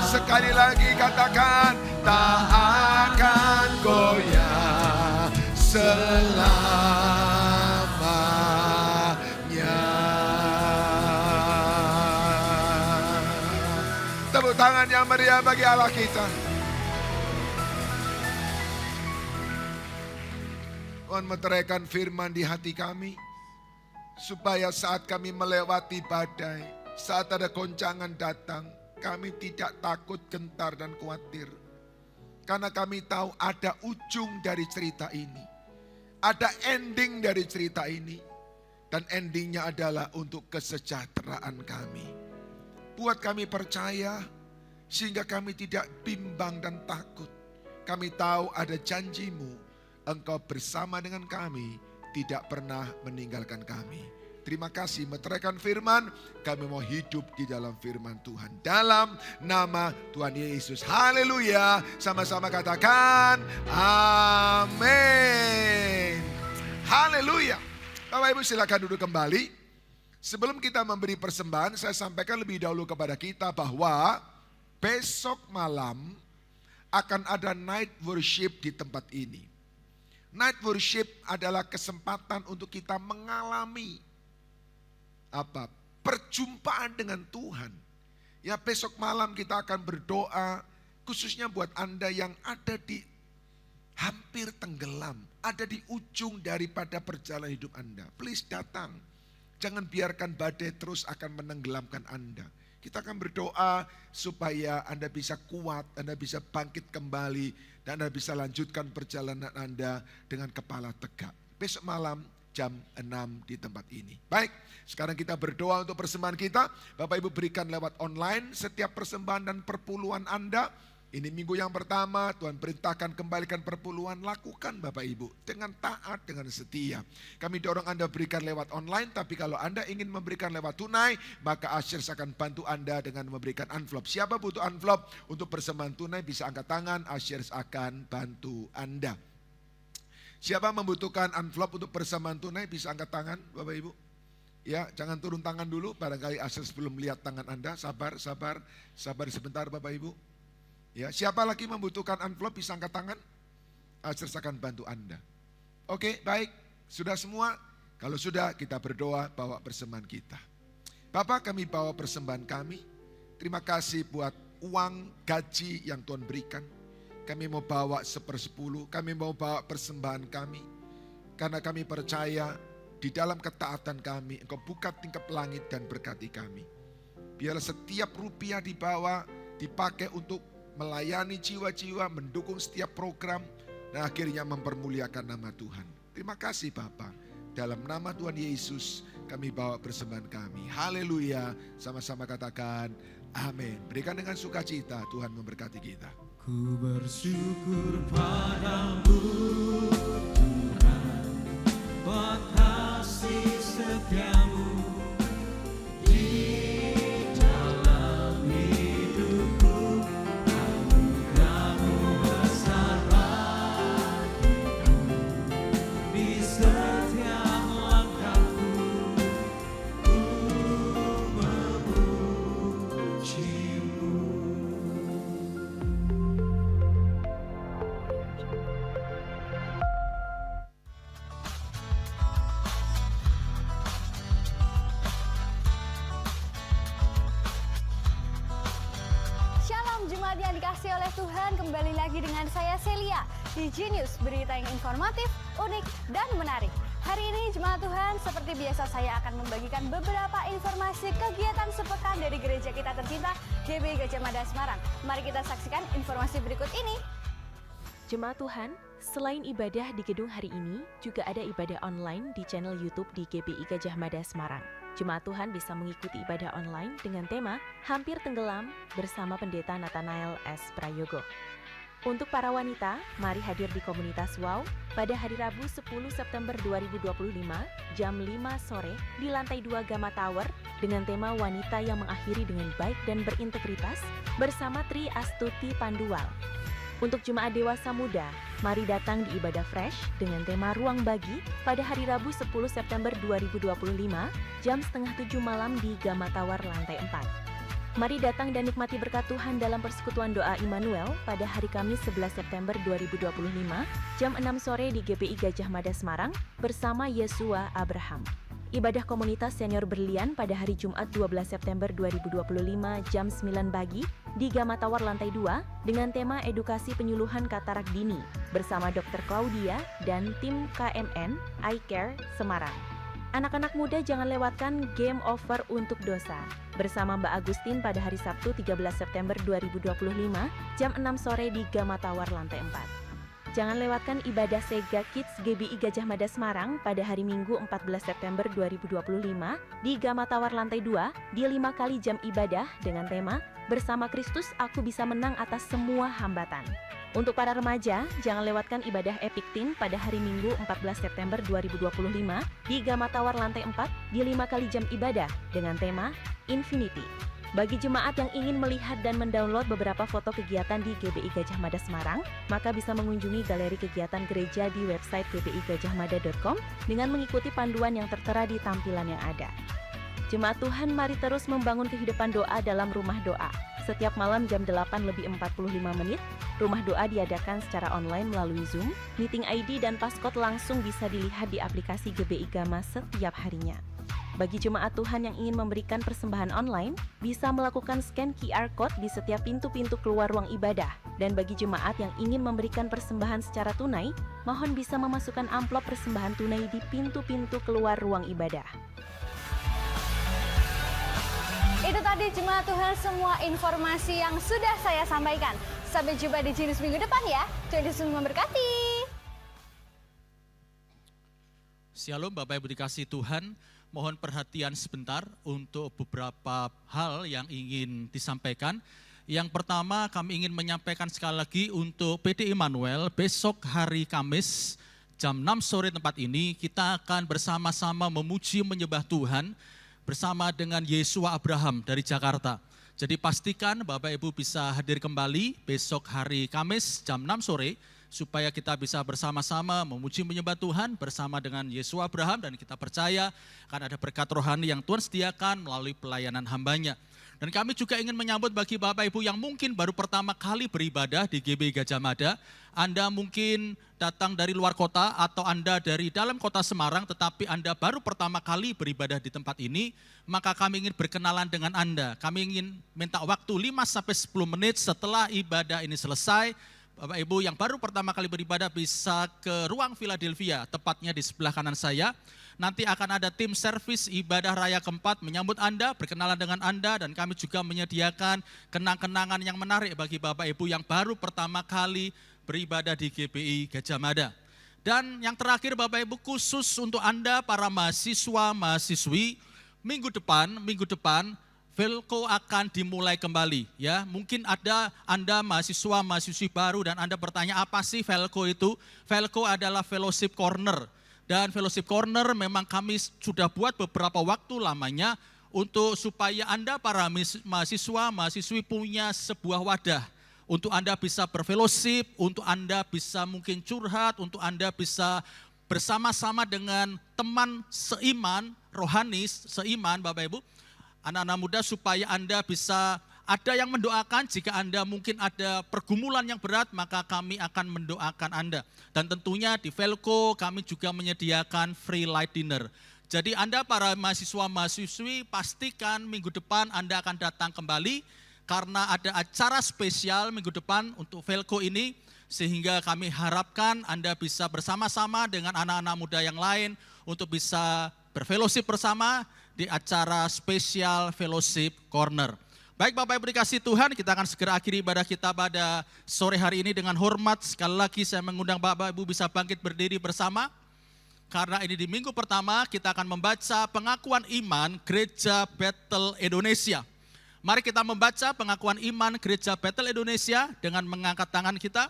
Speaker 4: Sekali lagi katakan, tak akan goyah selamanya. Tepuk tangan yang meriah bagi Allah kita. Tuhan meteraikan firman di hati kami, supaya saat kami melewati badai, saat ada goncangan datang, kami tidak takut, gentar, dan khawatir. Karena kami tahu ada ujung dari cerita ini. Ada ending dari cerita ini. Dan endingnya adalah untuk kesejahteraan kami. Buat kami percaya, sehingga kami tidak bimbang dan takut. Kami tahu ada janji-Mu, Engkau bersama dengan kami, tidak pernah meninggalkan kami. Terima kasih meteraikan firman, kami mau hidup di dalam firman Tuhan. Dalam nama Tuhan Yesus. Haleluya. Sama-sama katakan amin. Haleluya. Bapak Ibu silakan duduk kembali. Sebelum kita memberi persembahan, saya sampaikan lebih dahulu kepada kita bahwa besok malam akan ada night worship di tempat ini. Night worship adalah kesempatan untuk kita mengalami perjumpaan dengan Tuhan. Ya, besok malam kita akan berdoa khususnya buat Anda yang ada di hampir tenggelam, ada di ujung daripada perjalanan hidup Anda. Please datang. Jangan biarkan badai terus akan menenggelamkan Anda. Kita akan berdoa supaya Anda bisa kuat, Anda bisa bangkit kembali, dan Anda bisa lanjutkan perjalanan Anda dengan kepala tegak. Besok malam jam 6 di tempat ini. Baik, sekarang kita berdoa untuk persembahan kita. Bapak Ibu berikan lewat online setiap persembahan dan perpuluhan Anda. Ini minggu yang pertama, Tuhan perintahkan kembalikan perpuluhan, lakukan Bapak Ibu dengan taat, dengan setia. Kami dorong Anda berikan lewat online, tapi kalau Anda ingin memberikan lewat tunai, maka Ushers akan bantu Anda dengan memberikan envelope. Siapa butuh envelope untuk persembahan tunai bisa angkat tangan, Ushers akan bantu Anda. Siapa membutuhkan envelope untuk persembahan tunai bisa angkat tangan Bapak Ibu. Ya, jangan turun tangan dulu, barangkali Ushers belum lihat tangan Anda, sabar sebentar Bapak Ibu. Ya, siapa lagi membutuhkan envelope bisa angkat tangan? Ushers akan bantu Anda. Oke, baik. Sudah semua? Kalau sudah, kita berdoa bawa persembahan kita. Bapak, kami bawa persembahan kami. Terima kasih buat uang gaji yang Tuhan berikan. Kami mau bawa 1/10, kami mau bawa persembahan kami. Karena kami percaya di dalam ketaatan kami, Engkau buka tingkap langit dan berkati kami. Biarlah setiap rupiah dibawa, dipakai untuk melayani jiwa-jiwa, mendukung setiap program, dan akhirnya mempermuliakan nama Tuhan. Terima kasih Bapa. Dalam nama Tuhan Yesus kami bawa persembahan kami. Haleluya. Sama-sama katakan amin. Berikan dengan sukacita, Tuhan memberkati kita.
Speaker 3: Ku bersyukur padamu Tuhan, buat kasih
Speaker 5: dikasih oleh Tuhan, kembali lagi dengan saya Celia di Genius, berita yang informatif, unik, dan menarik. Hari ini Jemaat Tuhan, seperti biasa saya akan membagikan beberapa informasi kegiatan sepekan dari gereja kita tercinta GBI Gajah Mada Semarang. Mari kita saksikan informasi berikut ini.
Speaker 6: Jemaat Tuhan, selain ibadah di gedung hari ini, juga ada ibadah online di channel YouTube di GBI Gajah Mada Semarang. Jemaat Tuhan bisa mengikuti ibadah online dengan tema Hampir Tenggelam bersama Pendeta Nathanael S. Prayogo. Untuk para wanita, mari hadir di komunitas WOW pada hari Rabu 10 September 2025 jam 5 sore di lantai 2 Gamma Tower dengan tema Wanita yang Mengakhiri dengan Baik dan Berintegritas bersama Tri Astuti Pandual. Untuk jemaat dewasa muda, mari datang di ibadah fresh dengan tema Ruang Bagi pada hari Rabu 10 September 2025 jam setengah 7 malam di Gamma Tower lantai 4. Mari datang dan nikmati berkat Tuhan dalam persekutuan doa Immanuel pada hari Kamis 11 September 2025 jam 6 sore di GBI Gajah Mada Semarang bersama Yesua Abraham. Ibadah komunitas senior berlian pada hari Jumat 12 September 2025 jam 9 pagi di Gamma Tower lantai 2 dengan tema Edukasi Penyuluhan Katarak Dini bersama Dr. Claudia dan tim KMN I Care Semarang. Anak-anak muda jangan lewatkan Game Over untuk Dosa bersama Mbak Agustin pada hari Sabtu 13 September 2025 jam 6 sore di Gamma Tower lantai 4. Jangan lewatkan ibadah Sega Kids GBI Gajah Mada Semarang pada hari Minggu 14 September 2025 di Gamma Tower lantai 2 di 5 kali jam ibadah dengan tema Bersama Kristus Aku Bisa Menang Atas Semua Hambatan. Untuk para remaja, jangan lewatkan ibadah Epic Teen pada hari Minggu 14 September 2025 di Gamma Tower lantai 4 di 5 kali jam ibadah dengan tema Infinity. Bagi jemaat yang ingin melihat dan mendownload beberapa foto kegiatan di GBI Gajah Mada Semarang, maka bisa mengunjungi galeri kegiatan gereja di website gbigajahmada.com dengan mengikuti panduan yang tertera di tampilan yang ada. Jemaat Tuhan, mari terus membangun kehidupan doa dalam rumah doa. Setiap malam jam 8:45 rumah doa diadakan secara online melalui Zoom, meeting ID dan passcode langsung bisa dilihat di aplikasi GBI Gamma setiap harinya. Bagi jemaat Tuhan yang ingin memberikan persembahan online, bisa melakukan scan QR Code di setiap pintu-pintu keluar ruang ibadah. Dan bagi jemaat yang ingin memberikan persembahan secara tunai, mohon bisa memasukkan amplop persembahan tunai di pintu-pintu keluar ruang ibadah.
Speaker 5: Itu tadi jemaat Tuhan semua informasi yang sudah saya sampaikan. Sampai jumpa di Genius minggu depan ya. Tuhan Yesus memberkati.
Speaker 3: Shalom Bapak Ibu dikasih Tuhan. Mohon perhatian sebentar untuk beberapa hal yang ingin disampaikan. Yang pertama kami ingin menyampaikan sekali lagi untuk PD Immanuel besok hari Kamis jam 6 sore tempat ini kita akan bersama-sama memuji menyembah Tuhan bersama dengan Yesua Abraham dari Jakarta. Jadi pastikan Bapak Ibu bisa hadir kembali besok hari Kamis jam 6 sore supaya kita bisa bersama-sama memuji menyembah Tuhan bersama dengan Yesua Abraham dan kita percaya akan ada berkat rohani yang Tuhan sediakan melalui pelayanan hambanya. Dan kami juga ingin menyambut bagi Bapak Ibu yang mungkin baru pertama kali beribadah di GBI Gajah Mada. Anda mungkin datang dari luar kota atau Anda dari dalam kota Semarang tetapi Anda baru pertama kali beribadah di tempat ini, maka kami ingin berkenalan dengan Anda. Kami ingin minta waktu 5-10 menit setelah ibadah ini selesai. Bapak Ibu yang baru pertama kali beribadah bisa ke ruang Philadelphia, tepatnya di sebelah kanan saya. Nanti akan ada tim servis ibadah raya keempat menyambut Anda, berkenalan dengan Anda, dan kami juga menyediakan kenang-kenangan yang menarik bagi Bapak Ibu yang baru pertama kali beribadah di GBI Gajah Mada. Dan yang terakhir Bapak Ibu khusus untuk Anda para mahasiswa, mahasiswi, minggu depan Velco akan dimulai kembali ya. Mungkin ada Anda mahasiswa, mahasiswi baru dan Anda bertanya apa sih Velco itu? Velco adalah Fellowship Corner. Dan Fellowship Corner memang kami sudah buat beberapa waktu lamanya untuk supaya Anda para mahasiswa, mahasiswi punya sebuah wadah. Untuk Anda bisa berfellowship, untuk Anda bisa mungkin curhat, untuk Anda bisa bersama-sama dengan teman seiman, rohani seiman Bapak Ibu. Anak-anak muda supaya Anda bisa ada yang mendoakan jika Anda mungkin ada pergumulan yang berat maka kami akan mendoakan Anda. Dan tentunya di Velco kami juga menyediakan free light dinner. Jadi Anda para mahasiswa-mahasiswi pastikan minggu depan Anda akan datang kembali karena ada acara spesial minggu depan untuk Velco ini, sehingga kami harapkan Anda bisa bersama-sama dengan anak-anak muda yang lain untuk bisa berfellowship bersama di acara spesial Fellowship Corner. Baik Bapak Ibu dikasih Tuhan, kita akan segera akhiri ibadah kita pada sore hari ini dengan hormat. Sekali lagi saya mengundang Bapak Ibu bisa bangkit berdiri bersama. Karena ini di minggu pertama kita akan membaca pengakuan iman Gereja Bethel Indonesia. Mari kita membaca pengakuan iman Gereja Bethel Indonesia dengan mengangkat tangan kita.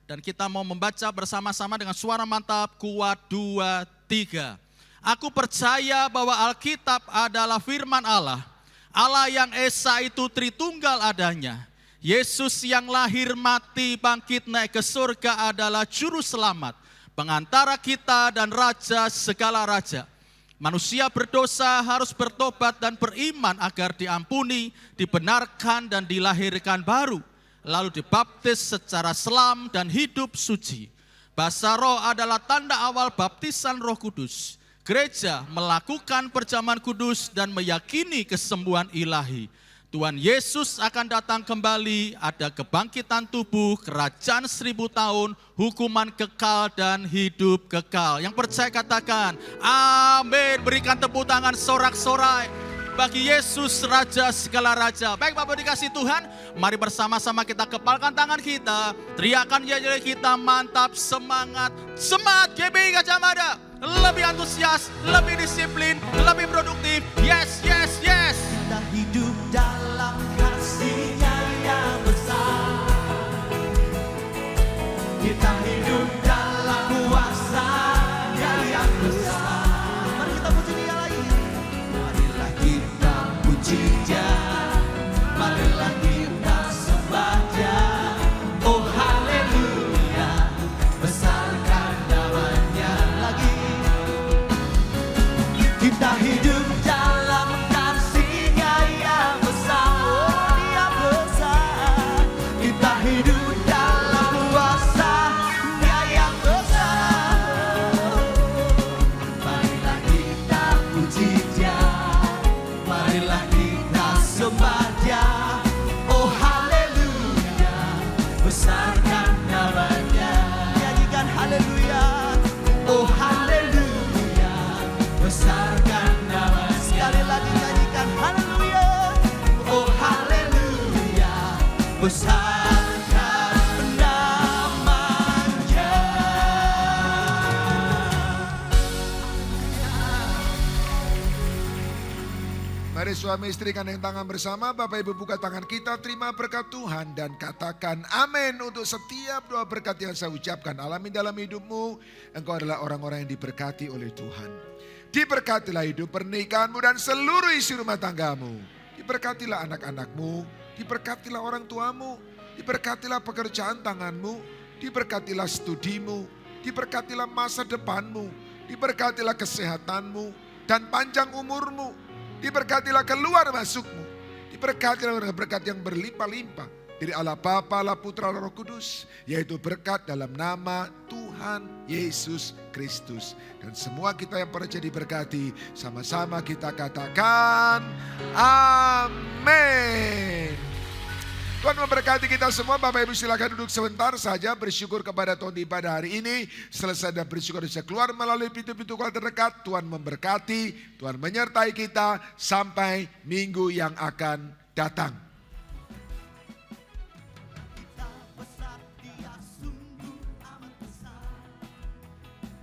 Speaker 3: Dan kita mau membaca bersama-sama dengan suara mantap, kuat, 2, 3. Aku percaya bahwa Alkitab adalah firman Allah. Allah yang Esa itu Tritunggal adanya. Yesus yang lahir, mati, bangkit, naik ke surga adalah Juru Selamat, pengantara kita dan Raja segala raja. Manusia berdosa harus bertobat dan beriman agar diampuni, dibenarkan dan dilahirkan baru. Lalu dibaptis secara selam dan hidup suci. Basa roh adalah tanda awal baptisan Roh Kudus. Gereja melakukan perjamuan kudus dan meyakini kesembuhan ilahi. Tuhan Yesus akan datang kembali, ada kebangkitan tubuh, kerajaan 1000 tahun, hukuman kekal dan hidup kekal. Yang percaya katakan, amin. Berikan tepuk tangan sorak-sorai bagi Yesus Raja segala raja. Baik Bapak dikasih Tuhan, mari bersama-sama kita kepalkan tangan kita, teriakan ya kita, mantap, semangat, semangat GBI Gajah Mada. Lebih antusias, lebih disiplin, lebih produktif. Yes, yes, yes.
Speaker 2: Kita hidup dalam kasih-Nya yang besar. Kita hidup dalam kuasa-Nya yang besar. Mari kita puji Dia lagi. Marilah kita puji Dia. Marilah kita sembah Dia. Oh haleluya, besarkan namanya lagi. Kita hidup dalam kasih-Nya yang besar. Oh Dia besar. Kita hidup dalam kuasa-Nya yang besar. Marilah kita puji Dia. Marilah kita sembah Dia. Oh haleluya, besarkan namanya. Nyanyikan haleluya. Oh haleluya, besarkan nama. Sekali lagi nyanyikan haleluya. Oh haleluya, besarkan namanya.
Speaker 4: Mari suami istri gandeng tangan bersama, Bapak Ibu buka tangan kita, terima berkat Tuhan dan katakan amin untuk setiap doa berkat yang saya ucapkan. Alami dalam hidupmu, engkau adalah orang-orang yang diberkati oleh Tuhan. Diberkatilah hidup pernikahanmu dan seluruh isi rumah tanggamu. Diberkatilah anak-anakmu, diberkatilah orang tuamu, diberkatilah pekerjaan tanganmu, diberkatilah studimu, diberkatilah masa depanmu, diberkatilah kesehatanmu dan panjang umurmu. Diberkatilah keluar masukmu. Diberkatilah dengan berkat yang berlimpah-limpah dari Allah Bapa, Allah Putra, Allah Roh Kudus, yaitu berkat dalam nama Tuhan Yesus Kristus. Dan semua kita yang percaya diberkati, sama-sama kita katakan amin. Tuhan memberkati kita semua. Bapak Ibu silakan duduk sebentar saja, bersyukur kepada Tuhan di pada hari ini. Selesai dan bersyukur bisa keluar melalui pintu-pintu keluar terdekat. Tuhan memberkati, Tuhan menyertai kita sampai minggu yang akan datang.